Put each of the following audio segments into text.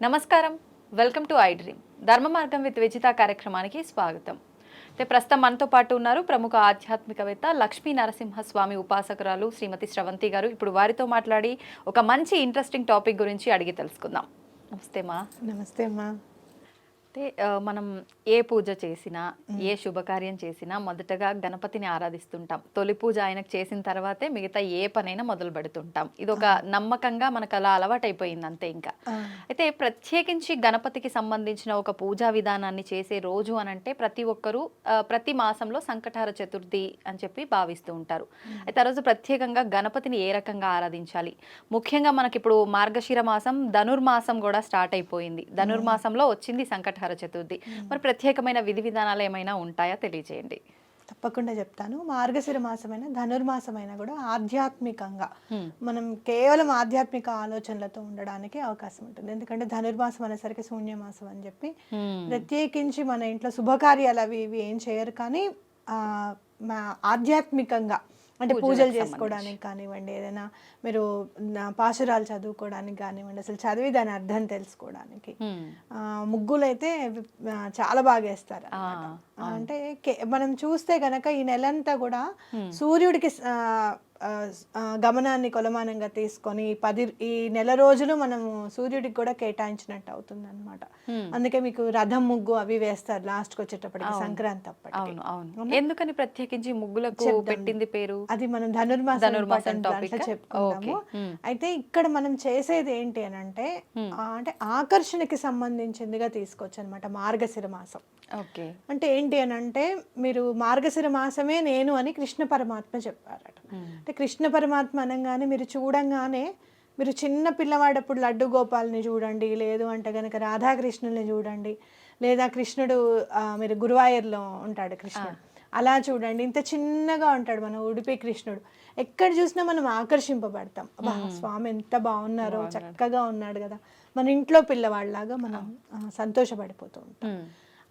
నమస్కారం, welcome to I dream. ధర్మ మార్గం విత్ విజిత కార్యక్రమానికి స్వాగతం. ప్రస్తుతం మనతో పాటు ఉన్నారు ప్రముఖ ఆధ్యాత్మికవేత్త లక్ష్మీ నరసింహస్వామి ఉపాసకురాలు శ్రీమతి స్రవంతి గారు. ఇప్పుడు వారితో మాట్లాడి ఒక మంచి ఇంట్రెస్టింగ్ టాపిక్ గురించి అడిగి తెలుసుకుందాం. నమస్తే మా. నమస్తే అమ్మా. మనం ఏ పూజ చేసినా, ఏ శుభకార్యం చేసినా మొదటగా గణపతిని ఆరాధిస్తుంటాం. తొలి పూజ ఆయనకు చేసిన తర్వాతే మిగతా ఏ పనైనా మొదలు పెడుతుంటాం. ఇది ఒక నమ్మకంగా మనకు అలా అలవాటైపోయింది అంతే. ఇంకా అయితే ప్రత్యేకించి గణపతికి సంబంధించిన ఒక పూజా విధానాన్ని చేసే రోజు అనంటే ప్రతి ఒక్కరూ ప్రతి మాసంలో సంకటహర చతుర్థి అని చెప్పి భావిస్తూ ఉంటారు. అయితే ఆ రోజు ప్రత్యేకంగా గణపతిని ఏ రకంగా ఆరాధించాలి? ముఖ్యంగా మనకి ఇప్పుడు మార్గశిర మాసం, ధనుర్మాసం కూడా స్టార్ట్ అయిపోయింది. ధనుర్మాసంలో వచ్చింది సంకటహర చతుర్థి. మరి ప్రత్యేకమైన విధి విధానాలు ఏమైనా ఉంటాయా? తెలియజేయండి. తప్పకుండా చెప్తాను. మార్గశిర మాసమైన ధనుర్మాసమైనా కూడా ఆధ్యాత్మికంగా మనం కేవలం ఆధ్యాత్మిక ఆలోచనలతో ఉండడానికి అవకాశం ఉంటుంది. ఎందుకంటే ధనుర్మాసం అనేసరికి శూన్యమాసం అని చెప్పి ప్రత్యేకించి మన ఇంట్లో శుభకార్యాలు అవి ఇవి ఏం చేయరు, కానీ ఆధ్యాత్మికంగా అంటే పూజలు చేసుకోవడానికి కానివ్వండి, ఏదైనా మీరు పాశురాలు చదువుకోవడానికి కానివ్వండి, అసలు చదివి దాని అర్థం తెలుసుకోవడానికి ముగ్గులు అయితే చాలా బాగా వేస్తారు. అంటే మనం చూస్తే గనక ఈ నెలంతా కూడా సూర్యుడికి గమనాన్ని కొలమానంగా తీసుకొని ఈ నెల రోజులు మనము సూర్యుడికి కూడా కేటాయించినట్టు అవుతుంది అనమాట. అందుకే మీకు రథం ముగ్గు అవి వేస్తారు లాస్ట్కి వచ్చేటప్పటికి, సంక్రాంతి అప్పటికి. ఎందుకని ప్రత్యేకించి ముగ్గులకు పెట్టింది పేరు? అది మనం ధనుర్మాసం చెప్పుకుంటాము. అయితే ఇక్కడ మనం చేసేది ఏంటి అని అంటే ఆకర్షణకి సంబంధించిందిగా తీసుకోవచ్చు అనమాట మార్గశిర మాసం. అంటే ఏంటి అని అంటే మీరు మార్గశిర మాసమే నేను అని కృష్ణ పరమాత్మ చెప్పారట. అంటే కృష్ణ పరమాత్మ అనగానే మీరు చూడంగానే, మీరు చిన్న పిల్లవాడప్పుడు లడ్డు గోపాల్ని చూడండి, లేదు అంటే కనుక రాధాకృష్ణుల్ని చూడండి, లేదా కృష్ణుడు మీరు గురువాయూర్లో ఉంటాడు కృష్ణుడు, అలా చూడండి. ఇంత చిన్నగా ఉంటాడు మన ఉడిపి కృష్ణుడు. ఎక్కడ చూసినా మనం ఆకర్షింపబడతాం. స్వామి ఎంత బాగున్నారో, చక్కగా ఉన్నాడు కదా, మన ఇంట్లో పిల్లవాళ్ళలాగా మనం సంతోషపడిపోతూ ఉంటాం.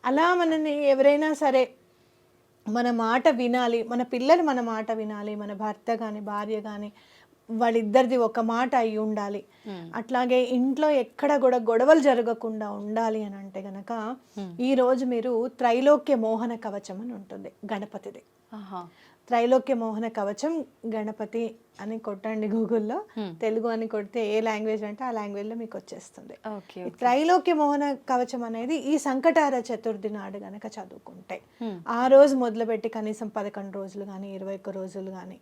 అలా మనని ఎవరైనా సరే మన మాట వినాలి, మన పిల్లలు మన మాట వినాలి, మన భర్త కానీ భార్య కానీ వాళ్ళిద్దరిది ఒక మాట అయి ఉండాలి. అట్లాగే ఇంట్లో ఎక్కడ కూడా గొడవలు జరగకుండా ఉండాలి అని అంటే గనక ఈ రోజు మీరు త్రైలోక్య మోహన కవచం అని ఉంటుంది గణపతిది. త్రైలోక్య మోహన కవచం గణపతి అని కొట్టండి గూగుల్లో, తెలుగు అని కొడితే ఏ లాంగ్వేజ్ అంటే ఆ లాంగ్వేజ్ లో మీకు వచ్చేస్తుంది. త్రైలోక్య మోహన కవచం అనేది ఈ సంకటహర చతుర్థి నాడు గనక చదువుకుంటే, ఆ రోజు మొదలుపెట్టి కనీసం 11 రోజులు కానీ 21 రోజులు కానీ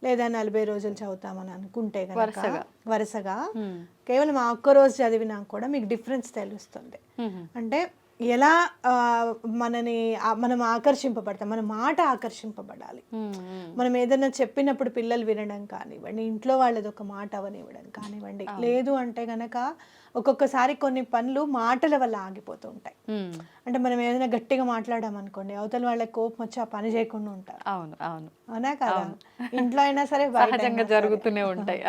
లేదా 40 రోజులు చదువుతామని అనుకుంటే కనుక వరుసగా కేవలం ఆ ఒక్క రోజు చదివినా కూడా మీకు డిఫరెన్స్ తెలుస్తుంది. అంటే ఎలా మనం ఆకర్షింపబడతాం, మన మాట ఆకర్షింపబడాలి. మనం ఏదైనా చెప్పినప్పుడు పిల్లలు వినడం కానివ్వండి, ఇంట్లో వాళ్ళది ఒక మాట అవనివ్వడం కానివ్వండి, లేదు అంటే గనక ఒక్కొక్కసారి కొన్ని పనులు మాటల వల్ల ఆగిపోతూ ఉంటాయి. అంటే మనం ఏదైనా గట్టిగా మాట్లాడామనుకోండి, అవతల వాళ్ళకి కోపం వచ్చి ఆ పని చేయకుండా ఉంటారు. అవునా కదా? ఇంట్లో అయినా సరే జరుగుతూనే ఉంటాయి.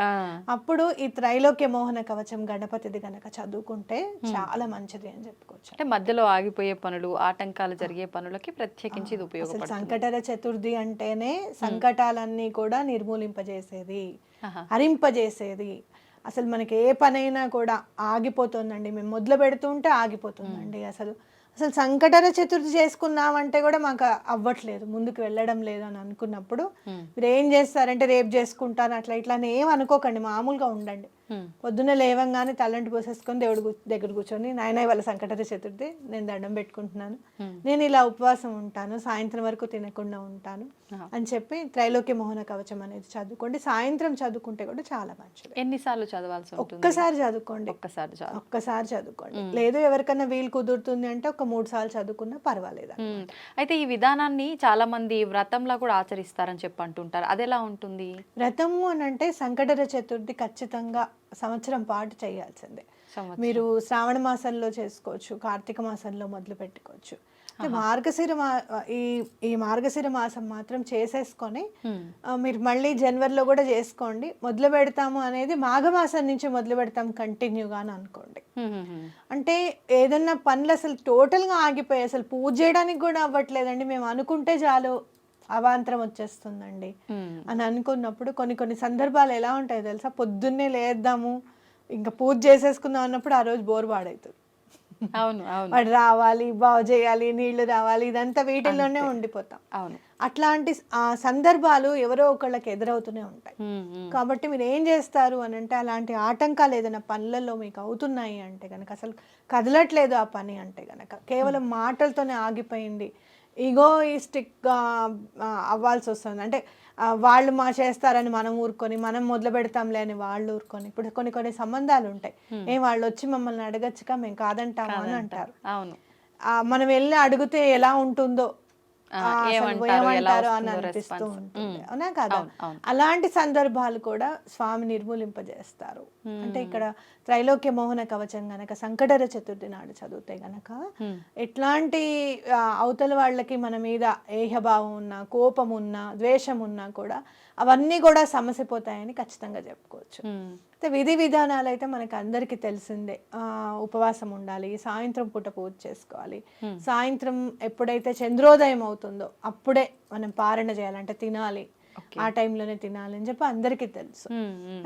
అప్పుడు ఈ త్రైలోక్య మోహన కవచం గణపతిది గనక చదువుకుంటే చాలా మంచిది అని చెప్పుకోవచ్చు. అంటే మధ్యలో ఆగిపోయే పనులు, ఆటంకాలు జరిగే పనులకి ప్రత్యేకించి ఇది ఉపయోగపడుతుంది. సంకటహర చతుర్థి అంటేనే సంకటాలన్నీ కూడా నిర్మూలింపజేసేది, హరింపజేసేది. అసలు మనకి ఏ పనైనా కూడా ఆగిపోతుందండి, మేము మొదలు పెడుతుంటే ఆగిపోతుందండి. అసలు సంకటహర చతుర్థి చేసుకున్నామంటే కూడా మాకు అవ్వట్లేదు, ముందుకు వెళ్ళడం లేదు అని అనుకున్నప్పుడు మీరు ఏం చేస్తారంటే రేపు చేసుకుంటాను అట్లా ఇట్లా అని ఏం అనుకోకండి, మామూలుగా ఉండండి. పొద్దున్న లేవంగానే తలంటి పోసేసుకొని దేవుడి దగ్గర కూర్చొని, నాయన ఇవాళ సంకటహర చతుర్థి, నేను దండం పెట్టుకుంటున్నాను, నేను ఇలా ఉపవాసం ఉంటాను, సాయంత్రం వరకు తినకుండా ఉంటాను అని చెప్పి త్రైలోక్య మోహన కవచం అనేది చదువుకోండి. సాయంత్రం చదువుకుంటే కూడా చాలా మంచిది. ఎన్నిసార్లు చదవాల్సి ఉంటుంది? ఒక్కసారి చదువుకోండి, ఒక్కసారి చదువుకోండి. లేదు ఎవరికైనా వీలు కుదురుతుంది అంటే ఒక 3 సార్లు చదువుకున్నా పర్వాలేదు. అయితే ఈ విధానాన్ని చాలా మంది వ్రతంలా కూడా ఆచరిస్తారని చెప్పి అంటుంటారు, అది ఎలా ఉంటుంది? వ్రతము అని అంటే సంకటహర చతుర్థి ఖచ్చితంగా సంవత్సరం పాటు చేయాల్సిందే. మీరు శ్రావణ మాసంలో చేసుకోవచ్చు, కార్తీక మాసంలో మొదలు పెట్టుకోవచ్చు. అయితే ఈ మార్గశిర మాసం మాత్రం చేసేసుకొని మీరు మళ్ళీ జనవరిలో కూడా చేసుకోండి. మొదలు పెడతాము అనేది మాఘమాసం నుంచి మొదలు పెడతాం కంటిన్యూగా అని అనుకోండి. అంటే ఏదన్నా పనులు అసలు టోటల్గా ఆగిపోయి అసలు పూజ చేయడానికి కూడా అవ్వట్లేదండి, మేము అనుకుంటే చాలు అవాంతరం వచ్చేస్తుందండి అని అనుకున్నప్పుడు కొన్ని సందర్భాలు ఎలా ఉంటాయో తెలుసా, పొద్దున్నే లేద్దాము ఇంకా పూజ చేసేసుకుందాం అన్నప్పుడు ఆ రోజు బోర్ పాడవుతుంది. అవును వాడు రావాలి, బాగు చేయాలి, నీళ్లు రావాలి, ఇదంతా వీటిల్లోనే ఉండిపోతాం. అవును. అట్లాంటి సందర్భాలు ఎవరో ఒకళ్ళకి ఎదురవుతూనే ఉంటాయి. కాబట్టి మీరు ఏం చేస్తారు అని అంటే, అలాంటి ఆటంకాలు ఏదైనా పనులలో మీకు అవుతున్నాయి అంటే కనుక, అసలు కదలట్లేదు ఆ పని అంటే కనుక, కేవలం మాటలతోనే ఆగిపోయింది, ఈగోయిస్టిక్గా అవ్వాల్సి వస్తుంది. అంటే వాళ్ళు చేస్తారని మనం ఊరుకొని, మనం మొదలు పెడతాంలే అని వాళ్ళు ఊరుకొని, ఇప్పుడు కొన్ని సంబంధాలు ఉంటాయి, వాళ్ళు వచ్చి మమ్మల్ని అడగచ్చుగా మేము కాదంటాము అని అంటారు. అవును. మనం వెళ్ళి అడిగితే ఎలా ఉంటుందో ఏమంటారు అని అనిపిస్తూ ఉంటుంది, అవునా కదా? అలాంటి సందర్భాలు కూడా స్వామి నిర్మూలింపజేస్తారు. అంటే ఇక్కడ త్రైలోక్య మోహన కవచం గనక సంకటహర చతుర్థి నాడు చదివితే గనక ఎట్లాంటి అవతల వాళ్ళకి మన మీద ఏహభావం ఉన్నా, కోపం ఉన్నా, ద్వేషం ఉన్నా కూడా అవన్నీ కూడా సమసిపోతాయని ఖచ్చితంగా చెప్పుకోవచ్చు. విధి విధానాలు అయితే మనకు అందరికీ తెలిసిందే. ఉపవాసం ఉండాలి, సాయంత్రం పూట పూజ చేసుకోవాలి, సాయంత్రం ఎప్పుడైతే చంద్రోదయం అవుతుందో అప్పుడే మనం పారణ చేయాలంటే తినాలి, ఆ టైంలోనే తినాలి అని చెప్పి అందరికీ తెలుసు.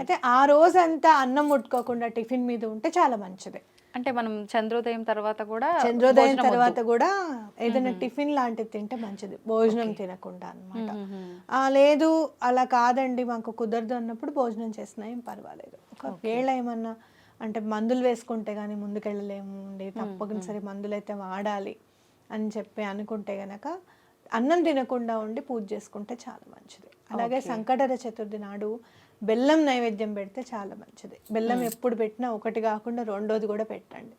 అయితే ఆ రోజంతా అన్నం ముట్టుకోకుండా టిఫిన్ మీద ఉంటే చాలా మంచిది. అంటే మనం చంద్రోదయం తర్వాత కూడా ఏదైనా టిఫిన్ లాంటిది తింటే మంచిది, భోజనం తినకుండా అన్నమాట. లేదు అలా కాదండి మాకు కుదరదు అన్నప్పుడు భోజనం చేసినా ఏం పర్వాలేదు. ఒకవేళ ఏమన్నా అంటే మందులు వేసుకుంటే కానీ ముందుకెళ్ళలేము అండి, తప్పనిసరి మందులు అయితే వాడాలి అని చెప్పి అనుకుంటే గనక అన్నం తినకుండా ఉండి పూజ చేసుకుంటే చాలా మంచిది. అలాగే సంకటహర చతుర్థి నాడు బెల్లం నైవేద్యం పెడితే చాలా మంచిది. బెల్లం ఎప్పుడు పెట్టినా ఒకటి కాకుండా రెండోది కూడా పెట్టండి.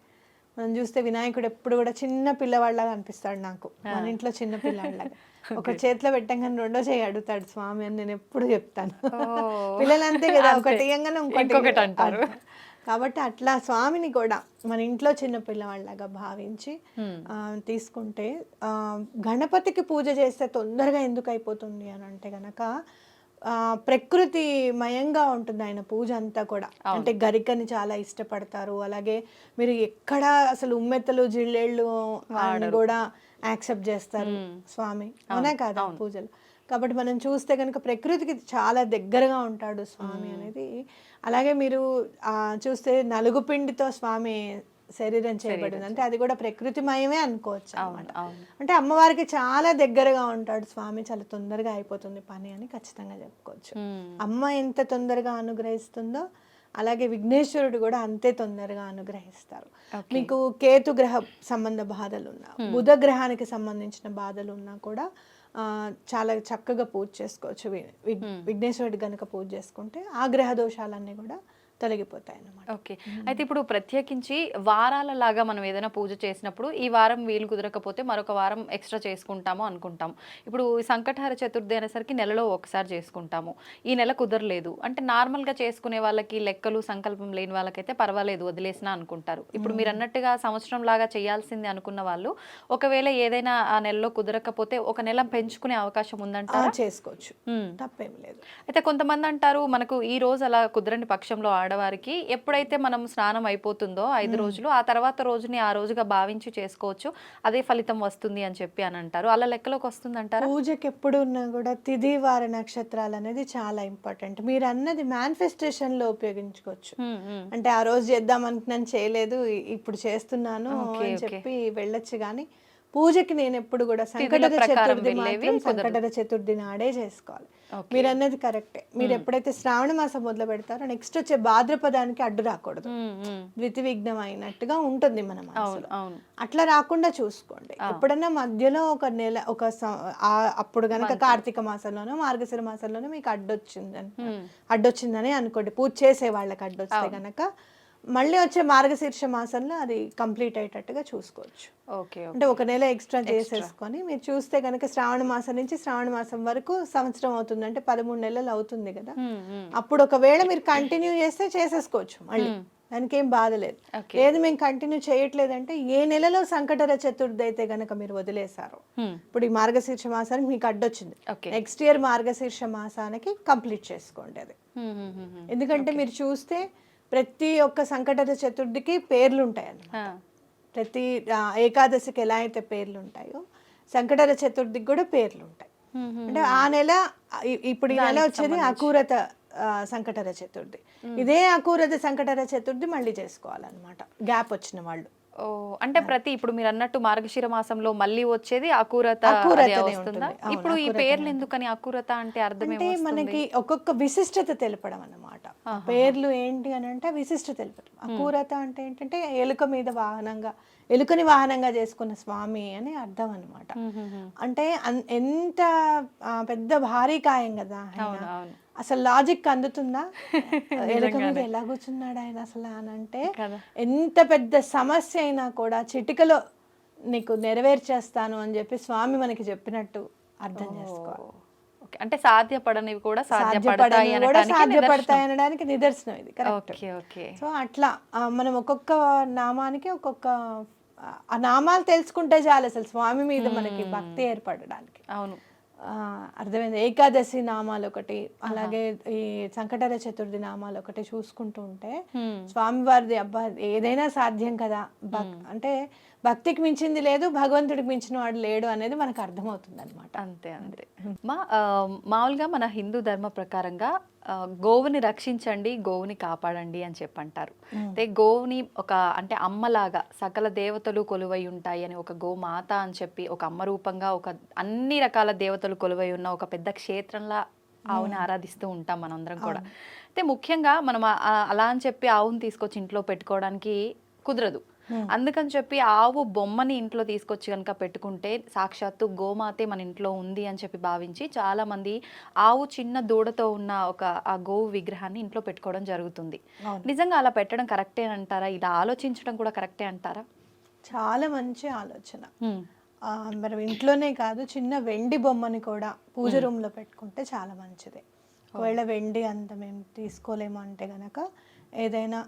మనం చూస్తే వినాయకుడు ఎప్పుడు కూడా చిన్న పిల్లవాళ్ళగా అనిపిస్తాడు నాకు, మన ఇంట్లో చిన్న పిల్లవాళ్ళగా. ఒక చేతిలో పెట్టంగానే రెండో చేయి అడుగుతాడు స్వామి అని నేను ఎప్పుడు చెప్తాను. పిల్లలంతే కదా, ఒకటి ఇయ్యంగానే ఇంకొకటి అంటారు. కాబట్టి అట్లా స్వామిని కూడా మన ఇంట్లో చిన్న పిల్లవాళ్ళగా భావించి తీసుకుంటే, గణపతికి పూజ చేస్తే తొందరగా ఎందుకు అయిపోతుంది అని అంటే గనక ప్రకృతి మయంగా ఉంటుంది ఆయన పూజ అంతా కూడా. అంటే గరికని చాలా ఇష్టపడతారు. అలాగే మీరు ఎక్కడ అసలు ఉమ్మెత్తలు జిల్లేళ్ళు కూడా యాక్సెప్ట్ చేస్తారు స్వామి, అవునా కాదా పూజలు. కాబట్టి మనం చూస్తే కనుక ప్రకృతికి చాలా దగ్గరగా ఉంటాడు స్వామి అనేది. అలాగే మీరు చూస్తే నలుగు పిండితో స్వామి శరీరం చేయబడింది, అంటే అది కూడా ప్రకృతిమయమే అనుకోవచ్చు అన్నమాట. అంటే అమ్మవారికి చాలా దగ్గరగా ఉంటాడు స్వామి, చాలా తొందరగా అయిపోతుంది పని అని ఖచ్చితంగా చెప్పుకోవచ్చు. అమ్మ ఎంత తొందరగా అనుగ్రహిస్తుందో అలాగే విఘ్నేశ్వరుడు కూడా అంతే తొందరగా అనుగ్రహిస్తారు. మీకు కేతు గ్రహ సంబంధ బాధలు ఉన్నా, బుధ గ్రహానికి సంబంధించిన బాధలు ఉన్నా కూడా చాలా చక్కగా పూజ చేసుకోవచ్చు. విఘ్నేశ్వరుడు గనక పూజ చేసుకుంటే ఆ గ్రహ దోషాలన్నీ కూడా తొలగిపోతాయి అన్నమాట. ఓకే. అయితే ఇప్పుడు ప్రత్యేకించి వారాల లాగా మనం ఏదైనా పూజ చేసినప్పుడు ఈ వారం వీలు కుదరకపోతే మరొక వారం ఎక్స్ట్రా చేసుకుంటాము అనుకుంటాం. ఇప్పుడు సంకటహర చతుర్థి అనేసరికి నెలలో ఒకసారి చేసుకుంటాము, ఈ నెల కుదరలేదు అంటే నార్మల్గా చేసుకునే వాళ్ళకి, లెక్కలు సంకల్పం లేని వాళ్ళకైతే పర్వాలేదు వదిలేసినా అనుకుంటారు. ఇప్పుడు మీరు అన్నట్టుగా సంవత్సరం లాగా చేయాల్సింది అనుకున్న వాళ్ళు ఒకవేళ ఏదైనా ఆ నెలలో కుదరకపోతే ఒక నెల పెంచుకునే అవకాశం ఉందంటారా? చేసుకోవచ్చు, తప్పేం లేదు. అయితే కొంతమంది అంటారు మనకు ఈ రోజు అలా కుదరని పక్షంలో ఆడవారికి ఎప్పుడైతే మనం స్నానం అయిపోతుందో 5 రోజులు ఆ తర్వాత రోజుని ఆ రోజుగా భావించి చేసుకోవచ్చు, అదే ఫలితం వస్తుంది అని చెప్పి అని అంటారు. అలా లెక్కలోకి వస్తుంది అంటారా? పూజకి ఎప్పుడు ఉన్నా కూడా తిథి వార నక్షత్రాలు అనేది చాలా ఇంపార్టెంట్. మీరు అన్నది మేనిఫెస్టేషన్ లో ఉపయోగించుకోవచ్చు. అంటే ఆ రోజు చేద్దాం అనుకున్నాను చేయలేదు, ఇప్పుడు చేస్తున్నాను అని చెప్పి వెళ్ళొచ్చు. కానీ పూజకి నేను ఎప్పుడు కూడా సంకటహర చతుర్థి నాడే చేసుకోవాలి. మీరు అన్నది కరెక్టే. మీరు ఎప్పుడైతే శ్రావణ మాసం మొదలు పెడతారో నెక్స్ట్ వచ్చే భాద్రపదానికి అడ్డు రాకూడదు, ద్వితి విఘ్నం అయినట్టుగా ఉంటుంది మన మనసులో. అట్లా రాకుండా చూసుకోండి. ఎప్పుడన్నా మధ్యలో ఒక నెల అప్పుడు గనక కార్తీక మాసంలోనో మార్గశిర మాసంలోనో మీకు అడ్డొచ్చిందని అనుకోండి, పూజ చేసే వాళ్ళకి అడ్డొస్తే గనక మళ్ళీ వచ్చే మార్గశీర్ష మాసంలో అది కంప్లీట్ అయ్యేటట్టుగా చూసుకోవచ్చు. అంటే ఒక నెల ఎక్స్ట్రా చేసేసుకొని మీరు చూస్తే కనుక శ్రావణ మాసం నుంచి శ్రావణ మాసం వరకు సంవత్సరం అవుతుంది, అంటే 13 నెలలు అవుతుంది కదా. అప్పుడు ఒకవేళ మీరు కంటిన్యూ చేస్తే చేసేసుకోవచ్చు మళ్ళీ. దానికి ఏం బాధ లేదు. Okay. లేదు మేము కంటిన్యూ చేయట్లేదంటే ఏ నెలలో సంకటహర చతుర్థి అయితే గనక మీరు వదిలేశారు, ఇప్పుడు ఈ మార్గశీర్ష మాసానికి మీకు అడ్డొచ్చింది, Okay. నెక్స్ట్ ఇయర్ మార్గశీర్ష మాసానికి కంప్లీట్ చేసుకోండి అది. ఎందుకంటే మీరు చూస్తే ప్రతి ఒక్క సంకటహర చతుర్థికి పేర్లు ఉంటాయి అన్నమాట. ప్రతి ఏకాదశికి ఎలా అయితే పేర్లు ఉంటాయో సంకటహర చతుర్థికి కూడా పేర్లు ఉంటాయి. అంటే ఆ నెల ఇప్పుడు ఈ నెల వచ్చేది అకూరత సంకటహర చతుర్థి, ఇదే అకూరత సంకటహర చతుర్థి మళ్ళీ చేసుకోవాలన్నమాట గ్యాప్ వచ్చిన వాళ్ళు. ఓ అంటే ప్రతి ఇప్పుడు మీరు అన్నట్టు మార్గశిర మాసంలో మళ్ళీ వచ్చేది అకూరత వస్తుందా? ఇప్పుడు ఈ పేర్లు ఎందుకని అకూరత అంటే అర్థం అంటే మనకి ఒక్కొక్క విశిష్టత తెలపడం అన్నమాట. పేర్లు ఏంటి అని అంటే విశిష్టత తెలపడం. అకూరత అంటే ఏంటంటే ఎలుకని వాహనంగా చేసుకున్న స్వామి అని అర్థం అన్నమాట. అంటే ఎంత పెద్ద భారీ కాయం కదా ఆయన, అసలు లాజిక్ అందుతుందా ఎలుక మీద ఎలా కూర్చున్నాడు ఆయన అసలు అని అంటే, ఎంత పెద్ద సమస్య అయినా కూడా చిటికలో నీకు నెరవేర్చేస్తాను అని చెప్పి స్వామి మనకి చెప్పినట్టు అర్థం చేసుకోవాలి. అంటే సాధ్యపడనివి కూడా సాధ్యపడతాయి అనడానికి నిదర్శనం ఇది. కరెక్ట్. సో అట్లా మనం ఒక్కొక్క నామానికి ఒక్కొక్క ఆ నామాలు తెలుసుకుంటే చాలు అసలు స్వామి మీద మనకి భక్తి ఏర్పడడానికి. అవును, అర్థమైంది. ఏకాదశి నామాలు ఒకటి, అలాగే ఈ సంకటహర చతుర్థి నామాలు ఒకటి చూసుకుంటూ ఉంటే స్వామివారిది అబ్బా ఏదైనా సాధ్యం కదా, అంటే భక్తికి మించింది లేదు, భగవంతుడికి మించిన వాడు లేడు అనేది మనకు అర్థమవుతుంది అనమాట. అంతే అంతే. మామూలుగా మన హిందూ ధర్మ ప్రకారంగా గోవుని రక్షించండి, గోవుని కాపాడండి అని చెప్పంటారు. అంటే గోవుని ఒక అంటే అమ్మలాగా సకల దేవతలు కొలువై ఉంటాయి అని, ఒక గోమాత అని చెప్పి ఒక అమ్మ రూపంగా ఒక అన్ని రకాల దేవతలు కొలువై ఉన్న ఒక పెద్ద క్షేత్రంలా ఆవుని ఆరాధిస్తూ ఉంటాం మనందరం కూడా. అయితే ముఖ్యంగా మనం అలా అని చెప్పి ఆవుని తీసుకొచ్చి ఇంట్లో పెట్టుకోవడానికి కుదరదు. అందుకని చెప్పి ఆవు బొమ్మని ఇంట్లో తీసుకొచ్చి కనుక పెట్టుకుంటే సాక్షాత్తు గోమాతే మన ఇంట్లో ఉంది అని చెప్పి భావించి చాలా మంది ఆవు చిన్న దూడతో ఉన్న ఒక ఆ గోవు విగ్రహాన్ని ఇంట్లో పెట్టుకోవడం జరుగుతుంది. నిజంగా అలా పెట్టడం కరెక్టే అంటారా? ఇలా ఆలోచించడం కూడా కరెక్టే అంటారా? చాలా మంచి ఆలోచన. మనం ఇంట్లోనే కాదు, చిన్న వెండి బొమ్మని కూడా పూజ రూమ్ లో పెట్టుకుంటే చాలా మంచిది. ఒకవేళ వెండి అంత మేము తీసుకోలేము అంటే గనక ఏదైనా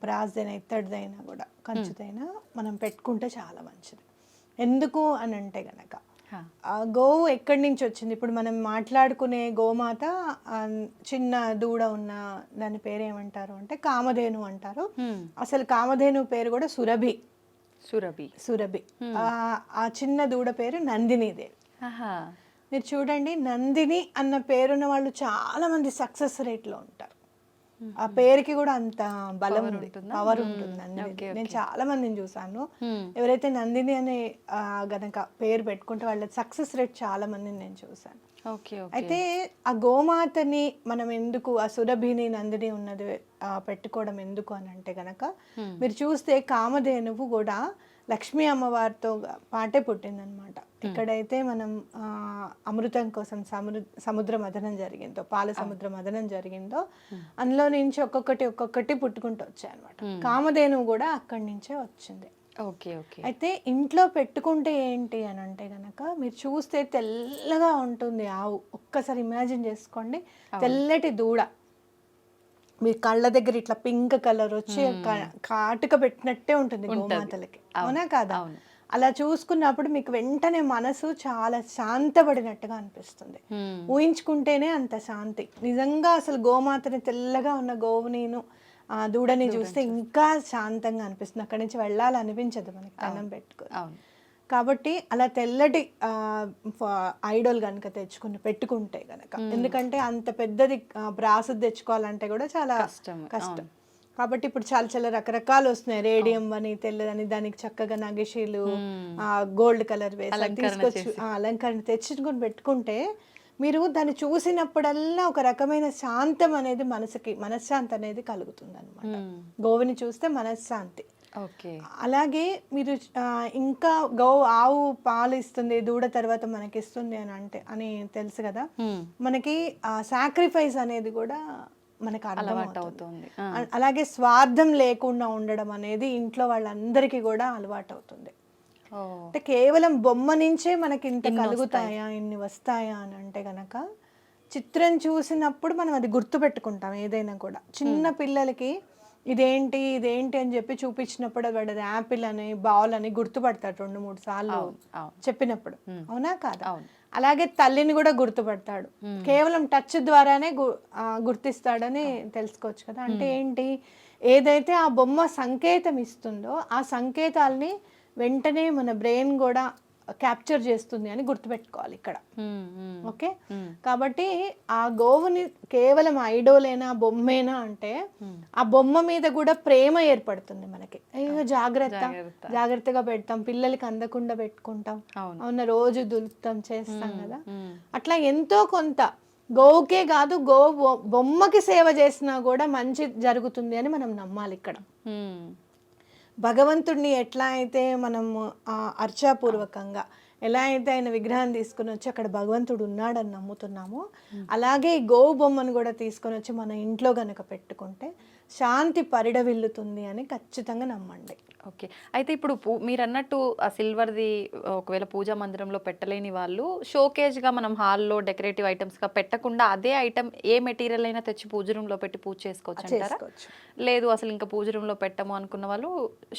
బ్రాస్దైనా ఇత్తడిదైనా కూడా కంచుదైనా మనం పెట్టుకుంటే చాలా మంచిది. ఎందుకు అని అంటే గనక గోవు ఎక్కడి నుంచి వచ్చింది, ఇప్పుడు మనం మాట్లాడుకునే గోమాత చిన్న దూడ ఉన్న దాని పేరు ఏమంటారు అంటే కామధేను అంటారు. అసలు కామధేను పేరు కూడా సురభి. ఆ చిన్న దూడ పేరు నందినీదేవి. మీరు చూడండి, నందిని అన్న పేరున్న వాళ్ళు చాలా మంది సక్సెస్ రేట్ లో ఉంటారు. ఆ పేరుకి కూడా అంత బలం ఉంది, పవర్ ఉంటుంది. నేను చాలా మందిని చూసాను, ఎవరైతే నందిని అనే గనక పేరు పెట్టుకుంటే వాళ్ళ సక్సెస్ రేట్ చాలా మందిని నేను చూసాను. అయితే ఆ గోమాతని మనం ఎందుకు, ఆ సురభిని నందిని ఉన్నది పెట్టుకోవడం ఎందుకు అని అంటే గనక, మీరు చూస్తే కామధేనువు కూడా లక్ష్మీ అమ్మవారితో పాటే పుట్టిందనమాట. ఎక్కడైతే మనం అమృతం కోసం సముద్ర మథనం జరిగిందో, పాల సముద్ర మథనం జరిగిందో, అందులో నుంచి ఒక్కొక్కటి పుట్టుకుంటూ వచ్చాయి అనమాట. కామధేనువు కూడా అక్కడి నుంచే వచ్చింది. అయితే ఇంట్లో పెట్టుకుంటే ఏంటి అని అంటే గనక, మీరు చూస్తే తెల్లగా ఉంటుంది ఆవు. ఒక్కసారి ఇమాజిన్ చేసుకోండి, తెల్లటి దూడ, మీ కళ్ళ దగ్గర ఇట్లా పింక్ కలర్ వచ్చి కాటుక పెట్టినట్టే ఉంటుంది గోమాతలకి, అవునా కాదా? అలా చూసుకున్నప్పుడు మీకు వెంటనే మనసు చాలా శాంతపడినట్టుగా అనిపిస్తుంది. ఊహించుకుంటేనే అంత శాంతి. నిజంగా అసలు గోమాతని తెల్లగా ఉన్న గోవునిను దూడని చూస్తే ఇంకా శాంతంగా అనిపిస్తుంది. అక్కడి నుంచి వెళ్ళాలనిపించదు మనకి కన్నం పెట్టుకో. కాబట్టి అలా తెల్లటి ఐడల్ కనుక పెట్టుకుంటే గనక, ఎందుకంటే అంత పెద్దది బ్రాసు తెచ్చుకోవాలంటే కూడా చాలా కష్టం. కాబట్టి ఇప్పుడు చాలా రకరకాలు వస్తున్నాయి, రేడియం అని తెల్లదని, దానికి చక్కగా నగిషీలు గోల్డ్ కలర్ వేసి తీసుకొచ్చి అలంకరణ తెచ్చుకొని పెట్టుకుంటే మీరు దాన్ని చూసినప్పుడల్లా ఒక రకమైన శాంతం అనేది మనశ్శాంతి అనేది కలుగుతుంది అనమాట. గోవుని చూస్తే మనశ్శాంతి. అలాగే మీరు ఇంకా ఆవు పాలు ఇస్తుంది, దూడ తర్వాత మనకి ఇస్తుంది అని తెలుసు కదా, మనకి సాక్రిఫైస్ అనేది కూడా మనకు అలవాటవుతుంది. అలాగే స్వార్థం లేకుండా ఉండడం అనేది ఇంట్లో వాళ్ళందరికీ కూడా అలవాటు అవుతుంది. అంటే కేవలం బొమ్మ నుంచే మనకి ఇంత కలుగుతాయా, ఇన్ని వస్తాయా అని అంటే గనక, చిత్రం చూసినప్పుడు మనం అది గుర్తు పెట్టుకుంటాం. ఏదైనా కూడా చిన్న పిల్లలకి ఇదేంటి ఇదేంటి అని చెప్పి చూపించినప్పుడు వాడు అది యాపిల్ అని బాల్ అని గుర్తుపడతాడు 2-3 సార్లు చెప్పినప్పుడు, అవునా కాదా? అలాగే తల్లిని కూడా గుర్తుపడతాడు, కేవలం టచ్ ద్వారానే గుర్తిస్తాడని తెలుసుకోవచ్చు కదా. అంటే ఏంటి, ఏదైతే ఆ బొమ్మ సంకేతం ఇస్తుందో ఆ సంకేతాలని వెంటనే మన బ్రెయిన్ కూడా క్యాప్చర్ చేస్తుంది అని గుర్తుపెట్టుకోవాలి ఇక్కడ. ఓకే, కాబట్టి ఆ గోవుని కేవలం ఐడోలేనా బొమ్మేనా అంటే ఆ బొమ్మ మీద కూడా ప్రేమ ఏర్పడుతుంది మనకి. అయ్యో జాగ్రత్తగా పెడతాం, పిల్లలకి అందకుండా పెట్టుకుంటాం, అవునా, రోజు దులుపుతాం చేస్తాం కదా. అట్లా ఎంతో కొంత గోవుకే కాదు, బొమ్మకి సేవ చేసినా కూడా మంచి జరుగుతుంది అని మనం నమ్మాలి ఇక్కడ. భగవంతుడిని ఎట్లా అయితే మనం అర్చాపూర్వకంగా ఎలా అయితే ఆయన విగ్రహాన్ని తీసుకుని వచ్చి అక్కడ భగవంతుడు ఉన్నాడని నమ్ముతున్నామో, అలాగే ఈ గోవు బొమ్మను కూడా తీసుకొని వచ్చి మన ఇంట్లో గనక పెట్టుకుంటే శాంతి పరిడవిల్లుతుంది అని ఖచ్చితంగా నమ్మండి. ఓకే, అయితే ఇప్పుడు మీరు అన్నట్టు ఆ సిల్వర్ది ఒకవేళ పూజా మందిరంలో పెట్టలేని వాళ్ళు షోకేజ్గా మనం హాల్లో డెకరేటివ్ ఐటమ్స్గా పెట్టకుండా అదే ఐటమ్ ఏ మెటీరియల్ అయినా తెచ్చి పూజ రూమ్లో పెట్టి పూజ చేసుకోవచ్చు అంటారా? లేదు అసలు ఇంకా పూజ రూమ్లో పెట్టము అనుకున్న వాళ్ళు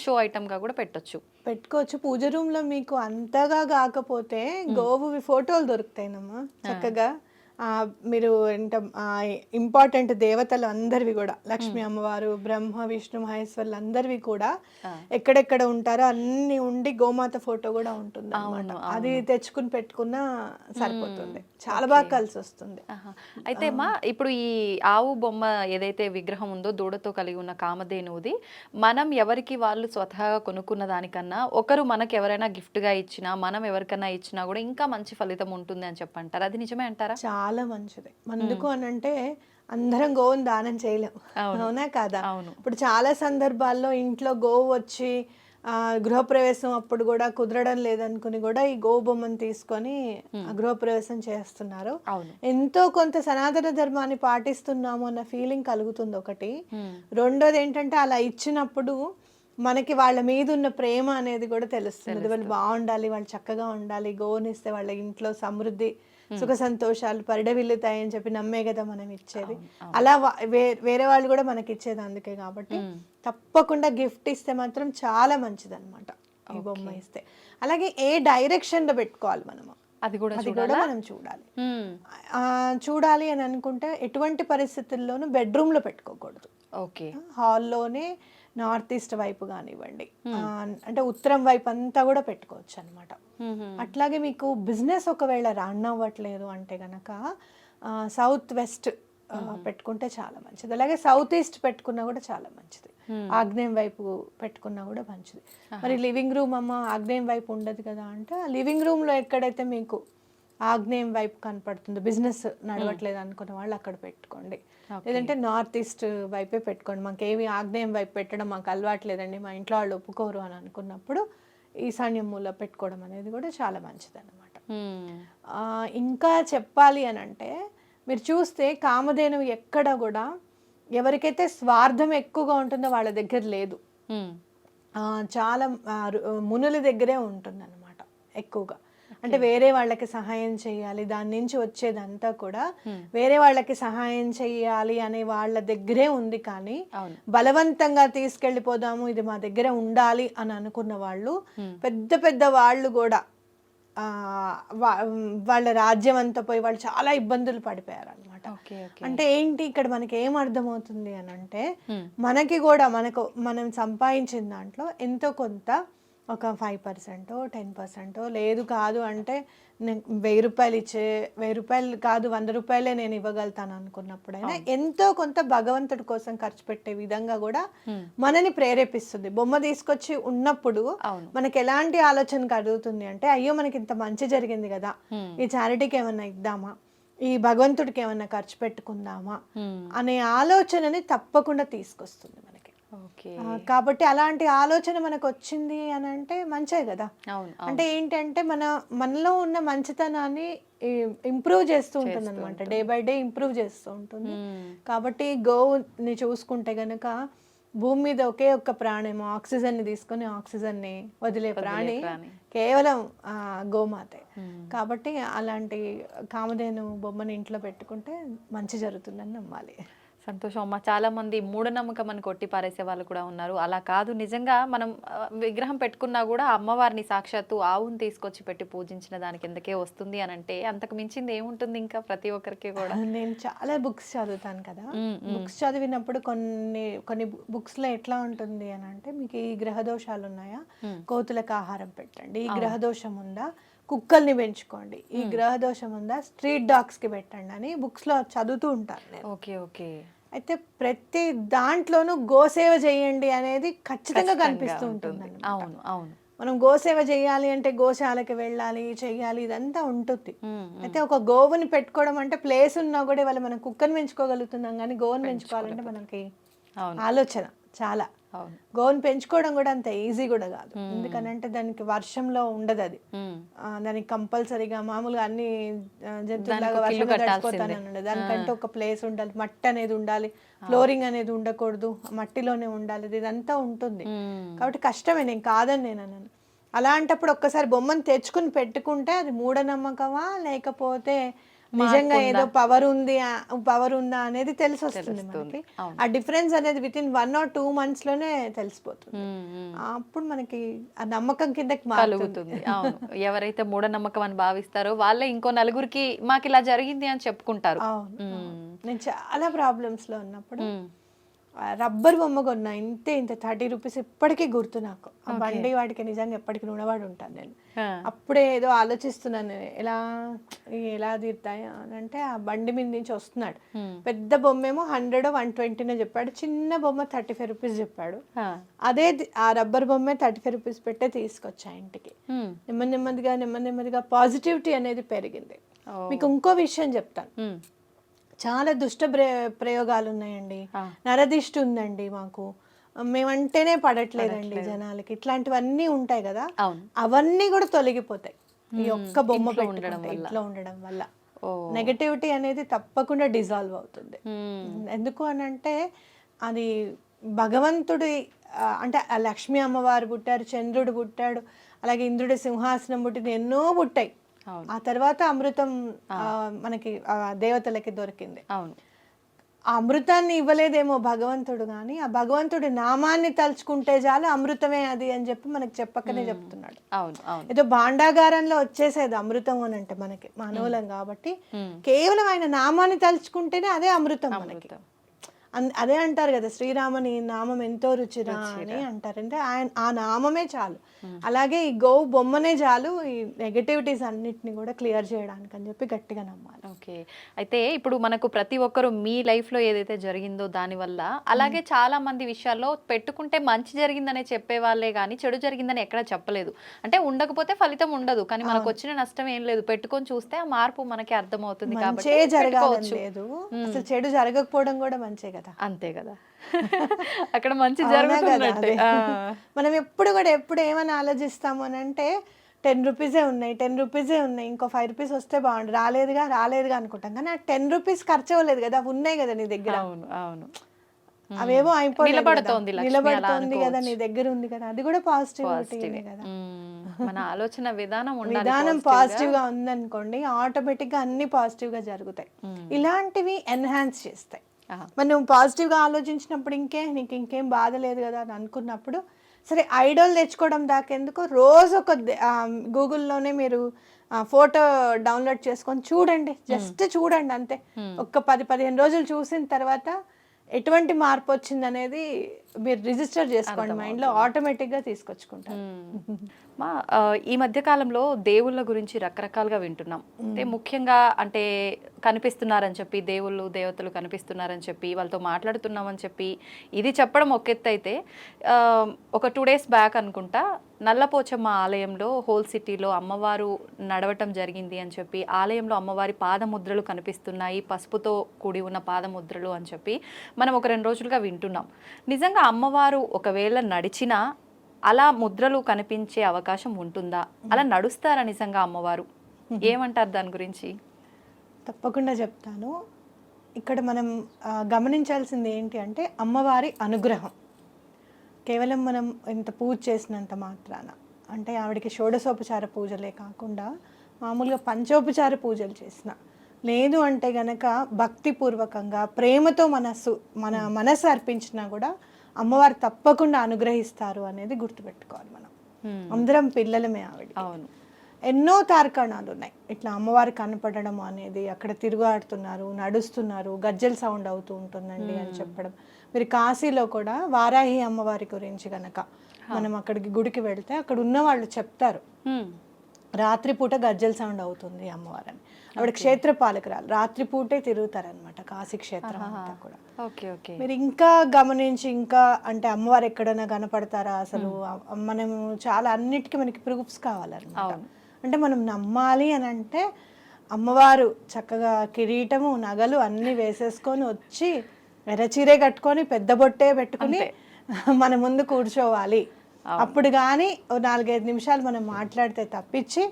షో ఐటమ్గా కూడా పెట్టుకోవచ్చు. పూజ రూమ్లో మీకు అంతగా కాకపోతే గోవు ఫోటోలు దొరుకుతాయినమ్మా చక్కగా. మీరు ఇంపార్టెంట్ దేవతలు అందరివి కూడా, లక్ష్మీ అమ్మవారు, బ్రహ్మ విష్ణు మహేశ్వర్లు అందరివి కూడా ఎక్కడెక్కడ ఉంటారో అన్ని ఉండి గోమాత ఫోటో కూడా ఉంటుంది అన్నమాట. అది తెచ్చుకుని పెట్టుకున్నా సరిపోతుంది, చాలా బాగా కలిసి వస్తుంది. అయితే ఇప్పుడు ఈ ఆవు బొమ్మ ఏదైతే విగ్రహం ఉందో దూడతో కలిగి ఉన్న కామధేనువుది, మనం ఎవరికి వాళ్ళు స్వతహాగా కొనుక్కున్న దానికన్నా ఒకరు మనకి ఎవరైనా గిఫ్ట్గా ఇచ్చినా, మనం ఎవరికైనా ఇచ్చినా కూడా ఇంకా మంచి ఫలితం ఉంటుంది అని చెప్పంటారు, అది నిజమే అంటారా? చాలా మంచిది. ఎందుకు అని అంటే అందరం గోవుని దానం చేయలేము, అవునా కాదా? ఇప్పుడు చాలా సందర్భాల్లో ఇంట్లో గోవు వచ్చి గృహప్రవేశం అప్పుడు కూడా కుదరడం లేదనుకుని కూడా ఈ గోవు బొమ్మను తీసుకొని గృహప్రవేశం చేస్తున్నారు. ఎంతో కొంత సనాతన ధర్మాన్ని పాటిస్తున్నాము అన్న ఫీలింగ్ కలుగుతుంది ఒకటి. రెండోది ఏంటంటే అలా ఇచ్చినప్పుడు మనకి వాళ్ళ మీద ఉన్న ప్రేమ అనేది కూడా తెలుస్తుంది. వాళ్ళు బాగుండాలి, వాళ్ళు చక్కగా ఉండాలి, గోవునిస్తే వాళ్ళ ఇంట్లో సమృద్ధి సుఖ సంతోషాలు పరిడవిల్లుతాయి అని చెప్పి నమ్మే కదా మనం ఇచ్చేది. అలా వేరే వాళ్ళు కూడా మనకి ఇచ్చేది అందుకే. కాబట్టి తప్పకుండా గిఫ్ట్ ఇస్తే మాత్రం చాలా మంచిది అనమాట ఈ బొమ్మ ఇస్తే. అలాగే ఏ డైరెక్షన్ లో పెట్టుకోవాలి మనము, అది కూడా మనం చూడాలి అని అనుకుంటే ఎటువంటి పరిస్థితుల్లోనూ బెడ్రూమ్ లో పెట్టుకోకూడదు. హాల్లోనే నార్త్ ఈస్ట్ వైపు కానివ్వండి, అంటే ఉత్తరం వైపు అంతా కూడా పెట్టుకోవచ్చు అనమాట. అట్లాగే మీకు బిజినెస్ ఒకవేళ రన్ అవ్వట్లేదు అంటే గనక సౌత్ వెస్ట్ పెట్టుకుంటే చాలా మంచిది. అలాగే సౌత్ ఈస్ట్ పెట్టుకున్నా కూడా చాలా మంచిది. ఆగ్నేయం వైపు పెట్టుకున్నా కూడా మంచిది. మరి లివింగ్ రూమ్ అమ్మ ఆగ్నేయం వైపు ఉండదు కదా అంటే, లివింగ్ రూమ్ లో ఎక్కడైతే మీకు ఆగ్నేయం వైపు కనపడుతుంది, బిజినెస్ నడవట్లేదు అనుకున్న వాళ్ళు అక్కడ పెట్టుకోండి. లేదంటే నార్త్ ఈస్ట్ వైపే పెట్టుకోండి. మాకేమి ఆగ్నేయం వైపు పెట్టడం మాకు అలవాట్లేదండి, మా ఇంట్లో వాళ్ళు ఒప్పుకోరు అని అనుకున్నప్పుడు ఈశాన్యం మూల పెట్టుకోవడం అనేది కూడా చాలా మంచిది అన్నమాట. ఇంకా చెప్పాలి అని అంటే, మీరు చూస్తే కామధేనువు ఎక్కడ కూడా ఎవరికైతే స్వార్థం ఎక్కువగా ఉంటుందో వాళ్ళ దగ్గర లేదు, చాలా మునుల దగ్గరే ఉంటుంది అన్నమాట ఎక్కువగా. అంటే వేరే వాళ్ళకి సహాయం చేయాలి, దాని నుంచి వచ్చేదంతా కూడా వేరే వాళ్ళకి సహాయం చేయాలి అనే వాళ్ళ దగ్గరే ఉంది. కానీ బలవంతంగా తీసుకెళ్ళిపోదాము, ఇది మా దగ్గర ఉండాలి అని అనుకున్న వాళ్ళు, పెద్ద పెద్ద వాళ్ళు కూడా వాళ్ళ రాజ్యం అంతా పోయి వాళ్ళు చాలా ఇబ్బందులు పడిపోయారు అనమాట. అంటే ఏంటి ఇక్కడ మనకి ఏం అర్థమవుతుంది అని అంటే, మనకి కూడా మనం సంపాదించిన దాంట్లో ఎంతో కొంత ఒక 5%, 10% లేదు కాదు అంటే 1000 రూపాయలు 1000 రూపాయలు కాదు 100 రూపాయలే నేను ఇవ్వగలుగుతాను అనుకున్నప్పుడైనా ఎంతో కొంత భగవంతుడి కోసం ఖర్చు పెట్టే విధంగా కూడా మనని ప్రేరేపిస్తుంది. బొమ్మ తీసుకొచ్చి ఉన్నప్పుడు మనకి ఎలాంటి ఆలోచన కలుగుతుంది అంటే, అయ్యో మనకి ఇంత మంచి జరిగింది కదా, ఈ చారిటీకి ఏమన్నా ఇద్దామా, ఈ భగవంతుడికి ఏమన్నా ఖర్చు పెట్టుకుందామా అనే ఆలోచనని తప్పకుండా తీసుకొస్తుంది మనకి. కాబట్టి అలాంటి ఆలోచన మనకు వచ్చింది అని అంటే మంచే కదా. అంటే ఏంటంటే మనలో ఉన్న మంచితనాన్ని ఇంప్రూవ్ చేస్తూ ఉంటుంది అనమాట, డే బై డే ఇంప్రూవ్ చేస్తూ ఉంటుంది. కాబట్టి గోవుని చూసుకుంటే గనక భూమి మీద ఒకే ఒక్క ప్రాణేమో ఆక్సిజన్ ని తీసుకొని ఆక్సిజన్ ని వదిలే ప్రాణి కేవలం గోమాతే. కాబట్టి అలాంటి కామధేను బొమ్మని ఇంట్లో పెట్టుకుంటే మంచి జరుగుతుందని నమ్మాలి. సంతోషం అమ్మ. చాలా మంది మూఢనమ్మకం అని కొట్టి పారేసే వాళ్ళు కూడా ఉన్నారు. అలా కాదు, నిజంగా మనం విగ్రహం పెట్టుకున్నా కూడా అమ్మవారిని సాక్షాత్తు ఆవుని తీసుకొచ్చి పెట్టి పూజించిన దాని కిందకే వస్తుంది అని అంటే అంతకు మించింది ఏముంటుంది ఇంకా ప్రతి ఒక్కరికి కూడా. నేను చాలా బుక్స్ చదువుతాను కదా, బుక్స్ చదివినప్పుడు కొన్ని కొన్ని బుక్స్లో ఎట్లా ఉంటుంది అని అంటే, మీకు ఈ గ్రహ దోషాలు ఉన్నాయా, కోతులకు ఆహారం పెట్టండి, ఈ గ్రహ దోషం ఉందా, కుక్కల్ని పెంచుకోండి, ఈ గ్రహ దోషం ఉందా, స్ట్రీట్ డాగ్స్కి పెట్టండి అని బుక్స్లో చదువుతూ ఉంటాను నేను. Okay okay. అయితే ప్రతి దాంట్లోనూ గోసేవ చేయండి అనేది ఖచ్చితంగా కనిపిస్తూ ఉంటుంది. అవును అవును. మనం గోసేవ చేయాలి అంటే గోశాలకి వెళ్ళాలి, చెయ్యాలి, ఇదంతా ఉంటుంది. అయితే ఒక గోవుని పెట్టుకోవడం అంటే ప్లేస్ ఉన్నా కూడా ఇవాళ మనం కుక్కని పెంచుకోగలుగుతున్నాం, కానీ గోవుని పెంచుకోవాలంటే మనకి ఆలోచన చాలా. గోవుని పెంచుకోవడం కూడా అంత ఈజీ కూడా కాదు, ఎందుకనంటే దానికి వర్షంలో ఉండదు అది, దానికి కంపల్సరీగా మామూలుగా అన్ని జంతువులాగా వర్షంలో తడిచిపోతానే ఉండదు, దానికంటే ఒక ప్లేస్ ఉండాలి, మట్టి అనేది ఉండాలి, ఫ్లోరింగ్ అనేది ఉండకూడదు, మట్టిలోనే ఉండాలి, ఇదంతా ఉంటుంది. కాబట్టి కష్టమే, నేను కాదని నేను అన్నాను. అలాంటప్పుడు ఒక్కసారి బొమ్మను తెచ్చుకుని పెట్టుకుంటే అది మూఢనమ్మకమా లేకపోతే నిజంగా ఏదో పవర్ ఉందా అనేది తెలిసి వస్తుంది మనకి. ఆ డిఫరెన్స్ అనేది విత్ ఇన్ 1 or 2 months లోనే తెలిసిపోతుంది. అప్పుడు మనకి ఆ నమ్మకం కిందకి మారుతుంది. అవును, ఎవరైతే మూఢనమ్మకం అని భావిస్తారో వాళ్ళే ఇంకో నలుగురికి మాకు ఇలా జరిగింది అని చెప్పుకుంటారు. అవును, నేను చాలా ప్రాబ్లమ్స్ లో ఉన్నప్పుడు రబ్బర్ బొమ్మ కొన్నా, ఇంత 30 రూపీస్ ఇప్పటికీ గుర్తు నాకు. ఆ బండి వాడికి నిజంగా ఎప్పటికీ రుణపడి ఉంటాను నేను. అప్పుడే ఏదో ఆలోచిస్తున్నాను ఎలా తీరుతాయా అని అంటే, ఆ బండి మీద నుంచి వస్తున్నాడు, పెద్ద బొమ్మ ఏమో 100 120 చెప్పాడు, చిన్న బొమ్మ 35 రూపీస్ చెప్పాడు. అదే ఆ రబ్బర్ బొమ్మే 35 రూపీస్ పెట్టే తీసుకొచ్చా ఇంటికి. నెమ్మదిగా పాజిటివిటీ అనేది పెరిగింది. మీకు ఇంకో విషయం చెప్తాను, చాలా దుష్ట ప్రయోగాలు ఉన్నాయండి, నరదిష్టి ఉందండి మాకు, మేమంటేనే పడట్లేదండి జనాలకి, ఇట్లాంటివన్నీ ఉంటాయి కదా, అవన్నీ కూడా తొలగిపోతాయి ఈ ఒక్క బొమ్మ ఇంట్లో ఉండడం వల్ల. నెగటివిటీ అనేది తప్పకుండా డిజాల్వ్ అవుతుంది. ఎందుకు అనంటే అది భగవంతుడి అంటే లక్ష్మీ అమ్మవారు పుట్టారు, చంద్రుడు పుట్టాడు, అలాగే ఇంద్రుడి సింహాసనం పుట్టింది, ఎన్నో పుట్టాయి. ఆ తర్వాత అమృతం మనకి దేవతలకి దొరికింది. ఆ అమృతాన్ని ఇవ్వలేదేమో భగవంతుడు, కానీ ఆ భగవంతుడి నామాన్ని తలుచుకుంటే చాలు అమృతమే అది అని చెప్పి మనకి చెప్పకనే చెప్తున్నాడు. ఏదో భాండాగారంలో వచ్చేసేది అమృతం అని అంటే మనకి మానవులం కాబట్టి, కేవలం ఆయన నామాన్ని తలుచుకుంటేనే అదే అమృతం మనకి. అదే అంటారు కదా, శ్రీరామని నామం ఎంతో రుచిరా అని అంటారు, అంటే ఆయన ఆ నామమే చాలు. అలాగే ఈ గోవు బొమ్మనే చాలు ఈ నెగటివిటీస్ అన్నిటిని కూడా క్లియర్ చేయడానికి అని చెప్పి గట్టిగా నమ్మాలి. ఓకే, అయితే ఇప్పుడు మనకు ప్రతి ఒక్కరు మీ లైఫ్లో ఏదైతే జరిగిందో దానివల్ల, అలాగే చాలా మంది విషయాల్లో పెట్టుకుంటే మంచి జరిగిందనే చెప్పే వాళ్ళే కానీ చెడు జరిగిందని ఎక్కడ చెప్పలేదు. అంటే ఉండకపోతే ఫలితం ఉండదు, కానీ మనకు వచ్చిన నష్టం ఏం లేదు, పెట్టుకొని చూస్తే ఆ మార్పు మనకి అర్థమవుతుంది. కాబట్టి లేదు, అసలు చెడు జరగకపోవడం కూడా మంచే కదా. అంతే కదా, అక్కడ మంచి జరుగుతున్నట్టే. మనం ఎప్పుడు ఏమని ఆలోచిస్తాము అని అంటే, 10 రూపీసే ఉన్నాయి, ఇంకో 5 రూపీస్ వస్తే బాగుండు, రాలేదుగా అనుకుంటాం, కానీ ఆ 10 రూపీస్ ఖర్చు అవ్వలేదు కదా, అవి ఉన్నాయి కదా నీ దగ్గర. అవును, అవేవో నిలబడుతోంది కదా నీ దగ్గర ఉంది కదా, అది కూడా పాజిటివిటీ కదా. మన ఆలోచన విధానం పాజిటివ్ గా ఉందనుకోండి, ఆటోమేటిక్ గా అన్ని పాజిటివ్ గా జరుగుతాయి. ఇలాంటివి ఎన్హాన్స్ చేస్తాయి. మరి నువ్వు పాజిటివ్గా ఆలోచించినప్పుడు నీకు ఇంకేం బాధ లేదు కదా అని అనుకున్నప్పుడు, సరే ఐడల్ తెచ్చుకోవడం దాకెందుకు, రోజు ఒక గూగుల్లోనే మీరు ఫోటో డౌన్లోడ్ చేసుకొని చూడండి, జస్ట్ చూడండి అంతే. ఒక 10-15 రోజులు చూసిన తర్వాత ఎటువంటి మార్పు వచ్చింది అనేది మీరు రిజిస్టర్ చేసుకోండి మైండ్లో, ఆటోమేటిక్గా తీసుకొచ్చుకుంటారు. ఈ మధ్య కాలంలో దేవుళ్ళ గురించి రకరకాలుగా వింటున్నాం. అంటే ముఖ్యంగా అంటే కనిపిస్తున్నారని చెప్పి, దేవుళ్ళు దేవతలు కనిపిస్తున్నారని చెప్పి వాళ్ళతో మాట్లాడుతున్నామని చెప్పి ఇది చెప్పడం ఒక ఎత్తు అయితే, ఒక 2 days బ్యాక్ అనుకుంటా నల్లపోచమ్మ ఆలయంలో హోల్ సిటీలో అమ్మవారు నడవటం జరిగింది అని చెప్పి, ఆలయంలో అమ్మవారి పాదముద్రలు కనిపిస్తున్నాయి, పసుపుతో కూడి ఉన్న పాదముద్రలు అని చెప్పి మనం ఒక 2 రోజులుగా వింటున్నాం. నిజంగా అమ్మవారు ఒకవేళ నడిచినా అలా ముద్రలు కనిపించే అవకాశం ఉంటుందా? అలా నడుస్తారా నిజంగా అమ్మవారు? ఏమంటారు దాని గురించి? తప్పకుండా చెప్తాను. ఇక్కడ మనం గమనించాల్సింది ఏంటి అంటే, అమ్మవారి అనుగ్రహం కేవలం మనం ఇంత పూజ చేసినంత మాత్రాన, అంటే ఆవిడకి షోడశోపచార పూజలే కాకుండా మామూలుగా పంచోపచార పూజలు చేసిన, లేదు అంటే గనక భక్తిపూర్వకంగా ప్రేమతో మన మనసు అర్పించినా కూడా అమ్మవారు తప్పకుండా అనుగ్రహిస్తారు అనేది గుర్తుపెట్టుకోవాలి మనం. అందరం పిల్లలమే ఆవిడ. అవును. ఎన్నో తార్కాణాలు ఉన్నాయి ఇట్లా అమ్మవారు కనపడడం అనేది. అక్కడ తిరుగాడుతున్నారు, నడుస్తున్నారు, గజ్జెల సౌండ్ అవుతూ ఉంటుందండి అని చెప్పడం. మీరు కాశీలో కూడా వారాహి అమ్మవారి గురించి గనక మనం అక్కడికి గుడికి వెళ్తే అక్కడ ఉన్న వాళ్ళు చెప్తారు, రాత్రిపూట గజ్జెల సౌండ్ అవుతుంది అమ్మవారని. ఆవిడ క్షేత్రపాలకురాలు, రాత్రిపూటే తిరుగుతారనమాట కాశీ క్షేత్రం అంతా కూడా. మీరు ఇంకా గమనించి ఇంకా అంటే అమ్మవారు ఎక్కడైనా కనపడతారా అసలు, మనం చాలా అన్నిటికీ మనకి ప్రూఫ్స్ కావాలన్నమాట. అంటే మనం నమ్మాలి అని అంటే అమ్మవారు చక్కగా కిరీటము నగలు అన్నీ వేసేసుకొని వచ్చి ఎర్రచీరే కట్టుకొని పెద్ద బొట్టే పెట్టుకుని మన ముందు కూర్చోవాలి. అప్పుడు కానీ 4-5 నిమిషాలు మనం మాట్లాడితే తప్పించి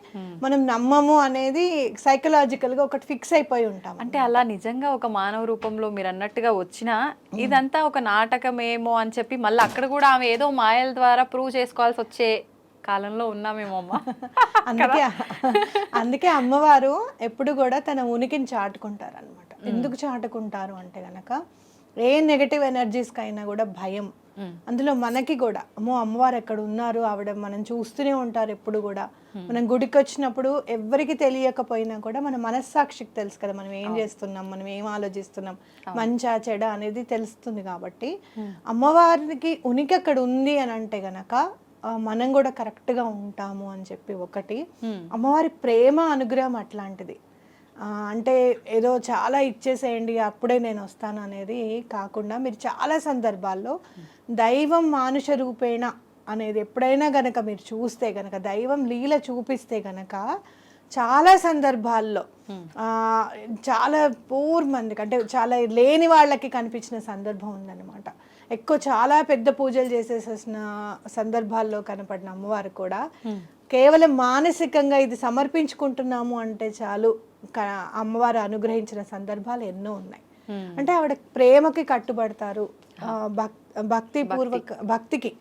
మనం నమ్మము అనేది సైకలాజికల్గా ఒకటి ఫిక్స్ అయిపోయి ఉంటాం. అంటే అలా నిజంగా ఒక మానవ రూపంలో మీరు అన్నట్టుగా వచ్చినా ఇదంతా ఒక నాటకమేమో అని చెప్పి మళ్ళీ అక్కడ కూడా ఆమె ఏదో మాయల ద్వారా ప్రూవ్ చేసుకోవాల్సి వచ్చే కాలంలో ఉన్నామేమో అమ్మ. అందుకే అమ్మవారు ఎప్పుడు కూడా తన ఉనికిని చాటుకుంటారు అనమాట. ఎందుకు చాటుకుంటారు అంటే గనక ఏ నెగటివ్ ఎనర్జీస్కైనా కూడా భయం. అందులో మనకి కూడా అమ్మో అమ్మవారు ఎక్కడ ఉన్నారు, ఆవిడ మనం చూస్తూనే ఉంటారు ఎప్పుడు కూడా. మనం గుడికి వచ్చినప్పుడు ఎవరికి తెలియకపోయినా కూడా మన మనస్సాక్షికి తెలుసు కదా మనం ఏం చేస్తున్నాం, మనం ఏం ఆలోచిస్తున్నాం, మంచా చెడ అనేది తెలుస్తుంది. కాబట్టి అమ్మవారికి ఉనికి అక్కడ ఉంది అని అంటే గనక మనం కూడా కరెక్ట్గా ఉంటాము అని చెప్పి ఒకటి. అమ్మవారి ప్రేమ అనుగ్రహం అట్లాంటిది. అంటే ఏదో చాలా ఇచ్చేసేయండి అప్పుడే నేను వస్తాను అనేది కాకుండా మీరు చాలా సందర్భాల్లో దైవం మానుష రూపేణ అనేది ఎప్పుడైనా గనక మీరు చూస్తే గనక, దైవం లీల చూపిస్తే గనక చాలా సందర్భాల్లో చాలా పూర్ మందికి అంటే చాలా లేని వాళ్ళకి కనిపించిన సందర్భం ఉందన్నమాట. ఎక్కువ చాలా పెద్ద పూజలు చేసేసిన సందర్భాల్లో కనపడిన అమ్మవారు కూడా కేవలం మానసికంగా ఇది సమర్పించుకుంటున్నాము అంటే చాలు అమ్మవారు అనుగ్రహించిన సందర్భాలు ఎన్నో ఉన్నాయి. అంటే ఆవిడ ప్రేమకి కట్టుబడతారు, భక్తికి.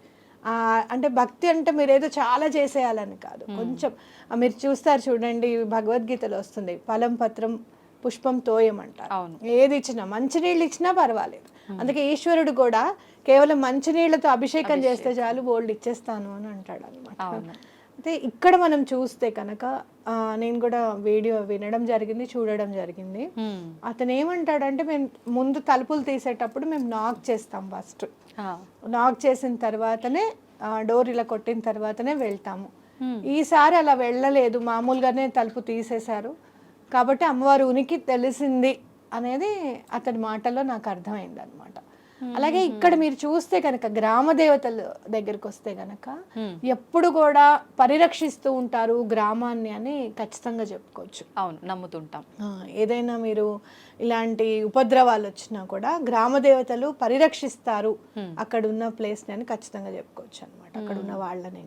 అంటే భక్తి అంటే మీరు ఏదో చాలా చేసేయాలని కాదు, కొంచెం మీరు చూస్తారు చూడండి భగవద్గీతలో వస్తుంది ఫలం పత్రం పుష్పం తోయం అంటారు. ఏది ఇచ్చినా మంచినీళ్ళు ఇచ్చినా పర్వాలేదు. అందుకే ఈశ్వరుడు కూడా కేవలం మంచినీళ్లతో అభిషేకం చేస్తే చాలు బోల్డ్ ఇచ్చేస్తాను అని అంటాడు అనమాట. అయితే ఇక్కడ మనం చూస్తే కనుక నేను కూడా వీడియో వినడం జరిగింది, చూడడం జరిగింది. అతను ఏమంటాడంటే మేము ముందు తలుపులు తీసేటప్పుడు మేము నాక్ చేస్తాం, ఫస్ట్ నాక్ చేసిన తర్వాతనే డోర్ ఇలా కొట్టిన తర్వాతనే వెళ్తాము. ఈసారి అలా వెళ్ళలేదు, మామూలుగానే తలుపు తీసేశారు కాబట్టి అమ్మవారు ఉనికి తెలిసింది అనేది అతని మాటల్లో నాకు అర్థమైంది అనమాట. అలాగే ఇక్కడ మీరు చూస్తే కనుక గ్రామ దేవతల దగ్గరికి వస్తే గనక ఎప్పుడు కూడా పరిరక్షిస్తూ ఉంటారు గ్రామాన్ని అని ఖచ్చితంగా చెప్పుకోవచ్చు. అవును, నమ్ముతుంటాం. ఏదైనా మీరు ఇలాంటి ఉపద్రవాలు వచ్చినా కూడా గ్రామ దేవతలు పరిరక్షిస్తారు అక్కడ ఉన్న ప్లేస్ అని ఖచ్చితంగా చెప్పుకోవచ్చు అనమాట, అక్కడ ఉన్న వాళ్ళని.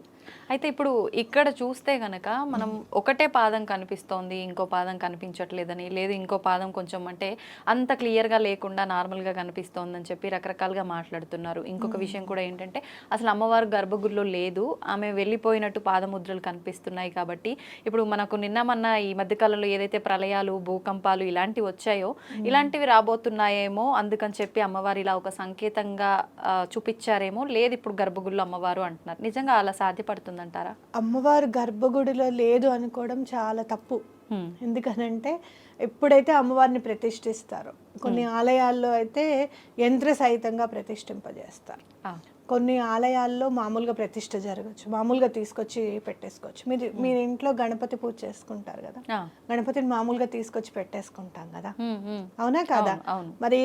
అయితే ఇప్పుడు ఇక్కడ చూస్తే గనక మనం ఒకటే పాదం కనిపిస్తోంది, ఇంకో పాదం కనిపించట్లేదని, లేదు ఇంకో పాదం కొంచెం అంటే అంత క్లియర్గా లేకుండా నార్మల్గా కనిపిస్తోందని చెప్పి రకరకాలుగా మాట్లాడుతున్నారు. ఇంకొక విషయం కూడా ఏంటంటే అసలు అమ్మవారు గర్భగుడిలో లేదు, ఆమె వెళ్ళిపోయినట్టు పాదముద్రలు కనిపిస్తున్నాయి. కాబట్టి ఇప్పుడు మనకు నిన్న ఈ మధ్యకాలంలో ఏదైతే ప్రళయాలు, భూకంపాలు ఇలాంటివి వచ్చాయో ఇలాంటివి రాబోతున్నాయేమో అందుకని చెప్పి అమ్మవారు ఇలా ఒక సంకేతంగా చూపించారేమో, లేదు ఇప్పుడు గర్భగుడిలో అమ్మవారు అంటున్నారు. నిజంగా అలా సాధ్యపడుతుంది అంటారా? అమ్మవారు గర్భగుడిలో లేదు అనుకోవడం చాలా తప్పు. ఎందుకనంటే ఎప్పుడైతే అమ్మవారిని ప్రతిష్ఠిస్తారో కొన్ని ఆలయాల్లో అయితే యంత్ర సహితంగా ప్రతిష్ఠింపజేస్తారు, కొన్ని ఆలయాల్లో మామూలుగా ప్రతిష్ఠ జరగచ్చు, మామూలుగా తీసుకొచ్చి పెట్టేసుకోవచ్చు. మీరు ఇంట్లో గణపతి పూజ చేసుకుంటారు కదా, గణపతిని మామూలుగా తీసుకొచ్చి పెట్టేసుకుంటాం కదా, అవునా కాదా? మరి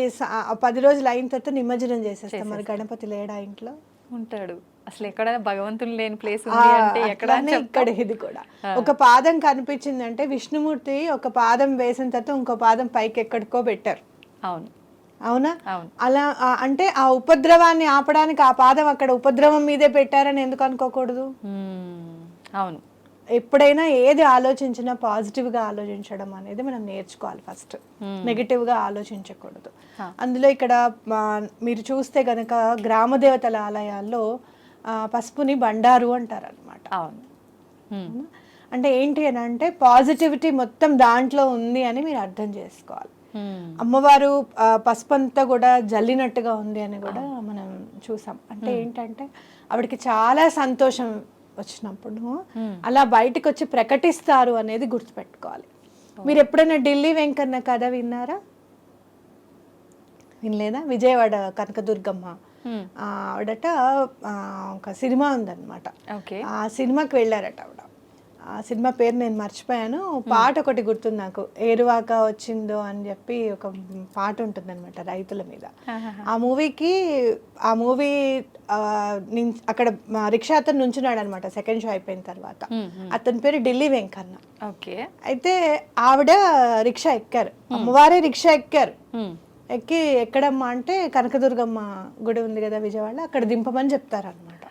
10 రోజులు అయిన తర్వాత నిమజ్జనం చేసేస్తాం, మరి గణపతి లేడా ఇంట్లో? ఉంటాడు. అసలు ఎక్కడైనా భగవంతుని లేని ప్లేస్ ఉంది అంటే ఇక్కడ ఇది కూడా ఒక పాదం కనిపించిందంటే విష్ణుమూర్తి ఒక పాదం వేసిన తర్వాత ఇంకో పాదం పైకి ఎక్కడికో పెట్టారు. అవును, అవునా? అలా అంటే ఆ ఉపద్రవాన్ని ఆపడానికి ఆ పాదం అక్కడ ఉపద్రవం మీదే పెట్టారని ఎందుకు అనుకోకూడదు? అవును, ఎప్పుడైనా ఏది ఆలోచించినా పాజిటివ్గా ఆలోచించడం అనేది మనం నేర్చుకోవాలి. ఫస్ట్ నెగిటివ్గా ఆలోచించకూడదు. అందులో ఇక్కడ మీరు చూస్తే కనుక గ్రామ దేవతల ఆలయాల్లో పసుపుని బండారు అంటారు అనమాట. అంటే ఏంటి అని అంటే పాజిటివిటీ మొత్తం దాంట్లో ఉంది అని మీరు అర్థం చేసుకోవాలి. అమ్మవారు పసుపంతా కూడా జల్లినట్టుగా ఉంది అని కూడా మనం చూసాం. అంటే ఏంటంటే ఆవిడకి చాలా సంతోషం వచ్చినప్పుడు అలా బయటకు వచ్చి ప్రకటిస్తారు అనేది గుర్తుపెట్టుకోవాలి. మీరు ఎప్పుడైనా ఢిల్లీ వెంకన్న కథ విన్నారా? వినలేదా? విజయవాడ కనకదుర్గమ్మ ఆవిడట ఒక సినిమా ఉందన్నమాట. ఆ సినిమాకి వెళ్ళారట ఆవిడ. ఆ సినిమా పేరు నేను మర్చిపోయాను. పాట ఒకటి గుర్తుంది నాకు, ఏరువాక వచ్చిందో అని చెప్పి ఒక పాట ఉంటుందన్నమాట రైతుల మీద. ఆ మూవీ అక్కడ రిక్షా అతను నుంచున్నాడు అనమాట సెకండ్ షో అయిపోయిన తర్వాత. అతని పేరు ఢిల్లీ వెంకన్న. అయితే ఆవిడ రిక్షా ఎక్కారు, అమ్మవారే రిక్షా ఎక్కారు. ఎక్కడమ్మా అంటే కనకదుర్గమ్మ గుడి ఉంది కదా విజయవాడలో, అక్కడ దింపమని చెప్తారనమాట.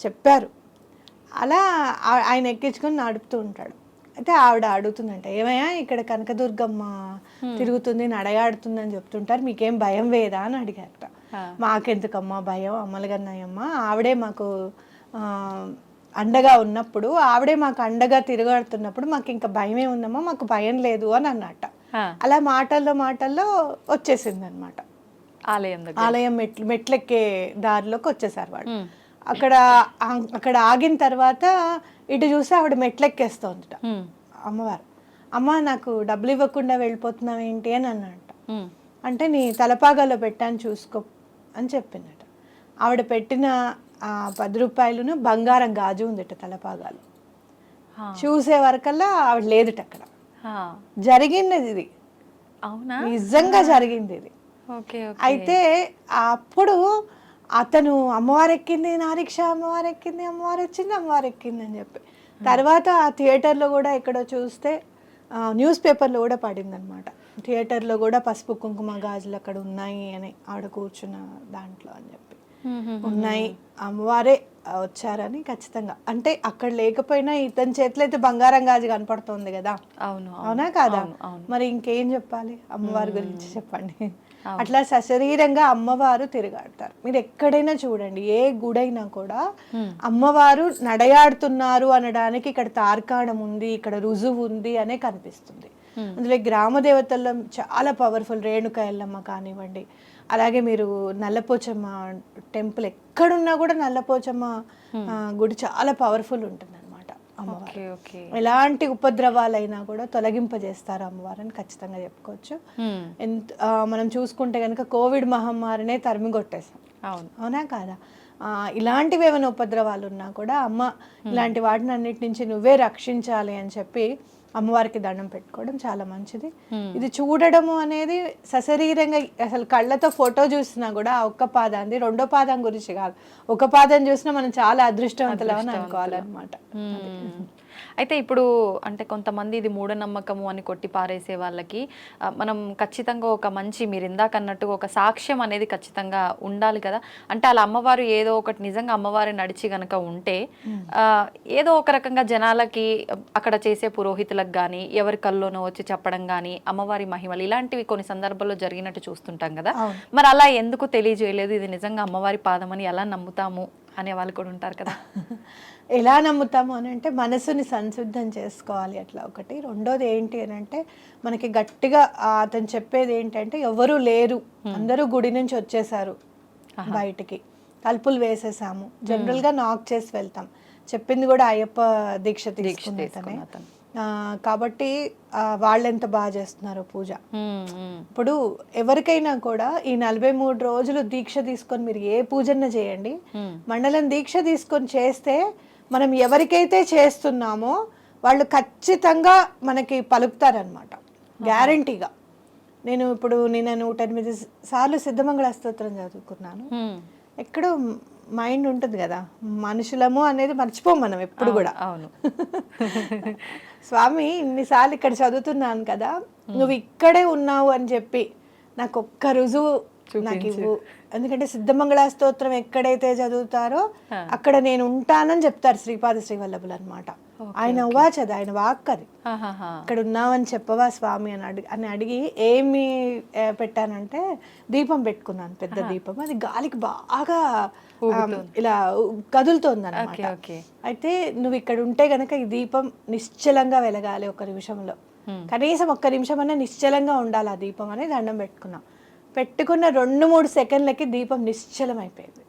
చెప్పారు. అలా ఆయన ఎక్కించుకొని నడుపుతూ ఉంటాడు. అయితే ఆవిడ అడుగుతుందంట, ఏమయ్యా ఇక్కడ కనకదుర్గమ్మ తిరుగుతుంది నడయాడుతుంది అని చెప్తుంటారు, మీకేం భయం వేదా అని అడిగారట. మాకెందుకమ్మా భయం, అమ్మలగన్నాయమ్మ ఆవిడే మాకు అండగా ఉన్నప్పుడు, ఆవిడే మాకు అండగా తిరగాడుతున్నప్పుడు మాకు ఇంకా భయమే ఉందమ్మా, మాకు భయం లేదు అని అన్నట్ట. అలా మాటల్లో వచ్చేసింది అనమాట. ఆలయం మెట్లెక్కే దారిలోకి వచ్చేసారు వాడు. అక్కడ ఆగిన తర్వాత ఇటు చూసి ఆవిడ మెట్లెక్కేస్తోందిట అమ్మవారు. అమ్మ నాకు డబ్బులు ఇవ్వకుండా వెళ్ళిపోతున్నావు ఏంటి అని అన్నట. అంటే నీ తలపాగాలో పెట్టాను చూసుకో అని చెప్పిందట. ఆవిడ పెట్టిన 10 రూపాయలను బంగారం గాజు ఉందిట తలపాగాలు. చూసే వరకల్లా ఆవిడ లేదుట అక్కడ. జరిగింది ఇది, నిజంగా జరిగింది ఇది. అయితే అప్పుడు అతను అమ్మవారు ఎక్కింది నా రిక్షా, అమ్మవారు ఎక్కింది, అమ్మవారు వచ్చింది, అమ్మవారు ఎక్కింది అని చెప్పి తర్వాత ఆ థియేటర్లో కూడా ఎక్కడో చూస్తే న్యూస్ పేపర్లో కూడా పడింది అనమాట. థియేటర్లో కూడా పసుపు కుంకుమ గాజులు అక్కడ ఉన్నాయి అని, ఆవిడ కూర్చున్న దాంట్లో అని చెప్పి ఉన్నాయి, అమ్మవారే వచ్చారని ఖచ్చితంగా. అంటే అక్కడ లేకపోయినా ఇతని చేతిలో అయితే బంగారం గాజు కనపడుతుంది కదా. అవునా కాదా? మరి ఇంకేం చెప్పాలి అమ్మవారి గురించి చెప్పండి. అట్లా సశరీరంగా అమ్మవారు తిరగాడతారు. మీరు ఎక్కడైనా చూడండి, ఏ గుడైనా కూడా అమ్మవారు నడయాడుతున్నారు అనడానికి ఇక్కడ తార్కాణం ఉంది, ఇక్కడ రుజువు ఉంది అనే కనిపిస్తుంది. అందులో గ్రామ దేవతల్లో చాలా పవర్ఫుల్ రేణుక ఎల్లమ్మ కానివ్వండి, అలాగే మీరు నల్లపోచమ్మ టెంపుల్ ఎక్కడున్నా కూడా నల్లపోచమ్మ గుడి చాలా పవర్ఫుల్ ఉంటుంది అనమాట. అమ్మవారు ఎలాంటి ఉపద్రవాలైనా కూడా తొలగింపజేస్తారు అమ్మవారిని ఖచ్చితంగా చెప్పుకోవచ్చు. మనం చూసుకుంటే కనుక కోవిడ్ మహమ్మారినే తరిమి కొట్టేసాం, అవునా కాదా? ఇలాంటివి ఏమైనా ఉపద్రవాలు ఉన్నా కూడా అమ్మ ఇలాంటి వాటిని అన్నిటి నుంచి నువ్వే రక్షించాలి అని చెప్పి అమ్మవారికి దండం పెట్టుకోవడం చాలా మంచిది. ఇది చూడడము అనేది సశరీరంగా, అసలు కళ్ళతో ఫోటో చూసినా కూడా ఒక్క పాదాన్ని, రెండో పాదం గురించి కాదు, ఒక పాదం చూసినా మనం చాలా అదృష్టవంతులని అనుకోవాలన్నమాట. అయితే ఇప్పుడు అంటే కొంతమంది ఇది మూఢనమ్మకము అని కొట్టి పారేసే వాళ్ళకి మనం ఖచ్చితంగా ఒక మంచి, మీరు ఇందాక అన్నట్టుగా ఒక సాక్ష్యం అనేది ఖచ్చితంగా ఉండాలి కదా. అంటే అలా అమ్మవారు ఏదో ఒకటి నిజంగా అమ్మవారి నడిచి గనక ఉంటే ఏదో ఒక రకంగా జనాలకి, అక్కడ చేసే పురోహితులకు కానీ ఎవరి కల్లోనో వచ్చి చెప్పడం కానీ అమ్మవారి మహిమలు ఇలాంటివి కొన్ని సందర్భాల్లో జరిగినట్టు చూస్తుంటాం కదా. మరి అలా ఎందుకు తెలియజేయలేదు, ఇది నిజంగా అమ్మవారి పాదం అని ఎలా నమ్ముతాము అనే వాళ్ళు కూడా ఉంటారు కదా. ఎలా నమ్ముతాము అని అంటే మనసుని సంసిద్ధం చేసుకోవాలి, అట్లా ఒకటి. రెండోది ఏంటి అని అంటే మనకి గట్టిగా అతను చెప్పేది ఏంటంటే ఎవరు లేరు, అందరూ గుడి నుంచి వచ్చేసారు బయటికి, తలుపులు వేసేసాము, జనరల్గా నాక్ చేసి వెళ్తాం. చెప్పింది కూడా అయ్యప్ప దీక్ష తీసుకునే కాబట్టి వాళ్ళు ఎంత బాగా చేస్తున్నారో పూజ. ఇప్పుడు ఎవరికైనా కూడా ఈ 43 రోజులు దీక్ష తీసుకొని మీరు ఏ పూజన్న చేయండి, మండలం దీక్ష తీసుకొని చేస్తే మనం ఎవరికైతే చేస్తున్నామో వాళ్ళు ఖచ్చితంగా మనకి పలుకుతారనమాట, గ్యారంటీగా. నేను ఇప్పుడు నిన్న 108 సార్లు సిద్ధమంగళ స్తోత్రం చదువుకున్నాను. ఎక్కడో మైండ్ ఉంటుంది కదా, మనుషులము అనేది మర్చిపోం మనం ఎప్పుడు కూడా. అవును, స్వామి ఇన్నిసార్లు ఇక్కడ చదువుతున్నాను కదా, నువ్వు ఇక్కడే ఉన్నావు అని చెప్పి నాకు ఒక్క రుజువు నాకు ఇవ్వు. ఎందుకంటే సిద్ధమంగళ స్తోత్రం ఎక్కడైతే చదువుతారో అక్కడ నేను ఉంటానని చెప్తారు శ్రీపాద శ్రీవల్లభులు అనమాట. ఆయన ఉవాచది, ఆయన వాక్ అది. ఆహాహా. ఇక్కడ ఉన్నావని చెప్పవా స్వామి అని అడిగి ఏమి పెట్టానంటే దీపం పెట్టుకున్నాను, పెద్ద దీపం. అది గాలికి బాగా ఇలా కదులుతోంది అనమాట. ఓకే. అయితే నువ్వు ఇక్కడ ఉంటే గనక ఈ దీపం నిశ్చలంగా వెలగాలి, ఒక నిమిషంలో కనీసం ఒక్క నిమిషం అన్నా నిశ్చలంగా ఉండాలి ఆ దీపం అని దండం పెట్టుకున్నాం. పెట్టుకున్న 2-3 సెకండ్లకి దీపం నిశ్చలమైపోయింది.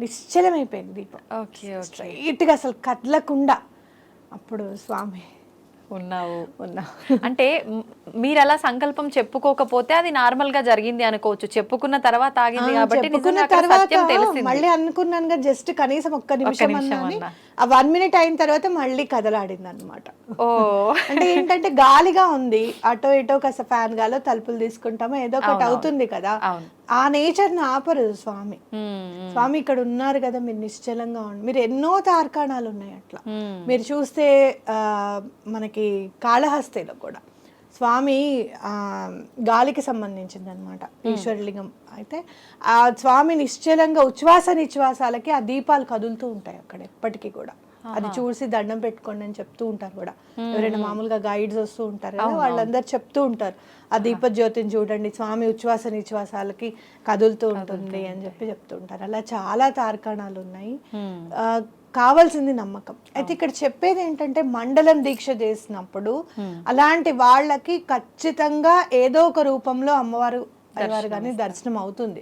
నిశ్చలమైపోయింది దీపం. స్ట్రైట్గా అసలు కదలకుండా. అప్పుడు స్వామి ఉన్నావు. అంటే మీరు అలా సంకల్పం చెప్పుకోకపోతే అది నార్మల్ గా జరిగింది అనుకోవచ్చు, చెప్పుకున్న తర్వాత ఆగింది కాబట్టి చెప్పుకున్న తర్వాత మళ్ళీ అనుకున్నాను జస్ట్ కనీసం ఒక్క నిమిషం అన్నాని. ఆ 1 మినిట్ అయిన తర్వాత మళ్ళీ కదలాడింది అనమాట. అంటే ఏంటంటే గాలిగా ఉంది, అటో ఇటో కాస్త ఫ్యాన్ గాలో తలుపులు తీసుకుంటామో ఏదో ఒకటి అవుతుంది కదా. ఆ నేచర్ ని ఆపరు స్వామి. స్వామి ఇక్కడ ఉన్నారు కదా, మీరు నిశ్చలంగా ఉండి. మీరు ఎన్నో తార్కాణాలు ఉన్నాయి అట్లా. మీరు చూస్తే మనకి కాళహస్తిలో కూడా స్వామి గాలికి సంబంధించింది అనమాట, ఈశ్వరలింగం. అయితే ఆ స్వామి నిశ్చలంగా ఉచ్ఛ్వాస నిశ్వాసాలకి ఆ దీపాలు కదులుతూ ఉంటాయి అక్కడ ఎప్పటికీ కూడా. అది చూసి దండం పెట్టుకోండి అని చెప్తూ ఉంటారు కూడా. ఎవరైనా మామూలుగా గైడ్స్ వస్తూ ఉంటారు కదా, వాళ్ళందరూ చెప్తూ ఉంటారు ఆ దీప జ్యోతిని చూడండి, స్వామి ఉచ్ఛ్వాస నిశ్వాసాలకి కదులుతూ ఉంటుంది అని చెప్తూ ఉంటారు. అలా చాలా తార్కాణాలు ఉన్నాయి. కావాల్సింది నమ్మకం. అయితే ఇక్కడ చెప్పేది ఏంటంటే మండలం దీక్ష చేసినప్పుడు అలాంటి వాళ్ళకి ఖచ్చితంగా ఏదో ఒక రూపంలో అమ్మవారు కానీ దర్శనం అవుతుంది,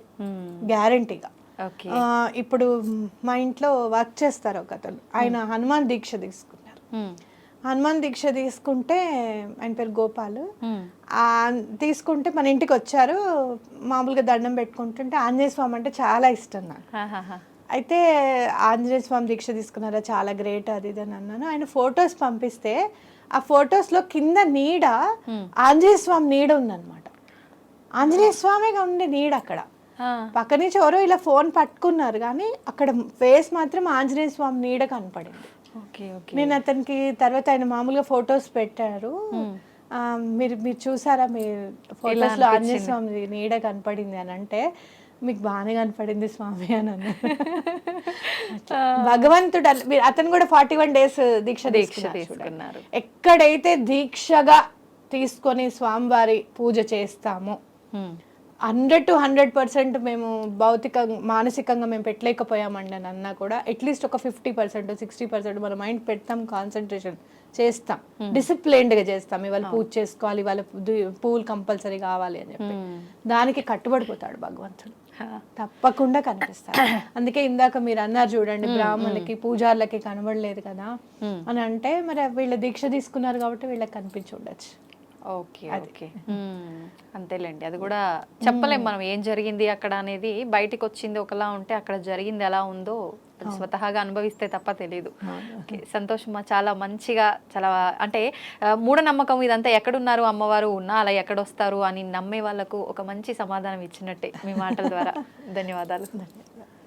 గ్యారంటీగా. ఇప్పుడు మా ఇంట్లో వర్క్ చేస్తారు ఒక అతను, ఆయన హనుమాన్ దీక్ష తీసుకున్నారు. హనుమాన్ దీక్ష తీసుకుంటే, ఆయన పేరు గోపాల్, తీసుకుంటే మన ఇంటికి వచ్చారు. మామూలుగా దండం పెట్టుకుంటుంటే ఆంజనేయ స్వామి అంటే చాలా ఇష్టం నాకు. అయితే ఆంజనేయ స్వామి దీక్ష తీసుకున్నారా, చాలా గ్రేట్ అది ఇది అని అన్నాను. ఆయన ఫొటోస్ పంపిస్తే ఆ ఫొటోస్లో కింద నీడ ఆంజనేయ స్వామి నీడ ఉందన్నమాట. ఆంజనేయ స్వామిగా ఉండే నీడ అక్కడ. పక్క నుంచి ఎవరో ఇలా ఫోన్ పట్టుకున్నారు కానీ అక్కడ ఫేస్ మాత్రం ఆంజనేయ స్వామి నీడ కనపడింది. నేను అతనికి తర్వాత ఆయన మామూలుగా ఫొటోస్ పెట్టారు, మీరు చూసారా, మీ ఫొటోస్ లో ఆంజనేయ స్వామి నీడ కనపడింది అని అంటే, మీకు బాగానే కనపడింది స్వామి అని అన్నారు. భగవంతుడు అతను కూడా 41 డేస్ దీక్ష తీసుకున్నారు. ఎక్కడైతే దీక్షగా తీసుకొని స్వామివారి పూజ చేస్తామో 100% మేము భౌతికంగా మానసికంగా మేము పెట్టలేకపోయామండి అని అన్నా కూడా అట్లీస్ట్ ఒక 50% 60% మన మైండ్ పెడతాం, కాన్సన్ట్రేషన్ చేస్తాం, డిసిప్లైన్డ్గా చేస్తాం. ఇవాళ పూజ చేసుకోవాలి, ఇవాళ పూలు కంపల్సరీ కావాలి అని చెప్పి దానికి కట్టుబడిపోతాడు భగవంతుడు, తప్పకుండా కనిపిస్తాడు. అందుకే ఇందాక మీరు అన్నారు చూడండి, బ్రాహ్మణులకి పూజార్లకి కనబడలేదు కదా అని అంటే, మరి వీళ్ళ దీక్ష తీసుకున్నారు కాబట్టి వీళ్ళకి కనిపించి ఉండొచ్చు. ఓకే. అంతేలేండి, అది కూడా చెప్పలేం మనం ఏం జరిగింది అక్కడ అనేది. బయటికి వచ్చింది ఒకలా ఉంటే అక్కడ జరిగింది ఎలా ఉందో స్వతహాగా అనుభవిస్తే తప్ప తెలియదు. సంతోషమా, చాలా మంచిగా, చాలా అంటే మూఢనమ్మకం ఇదంతా ఎక్కడున్నారు అమ్మవారు ఉన్నా అలా ఎక్కడొస్తారు అని నమ్మే వాళ్ళకు ఒక మంచి సమాధానం ఇచ్చినట్టే మీ మాటల ద్వారా. ధన్యవాదాలు.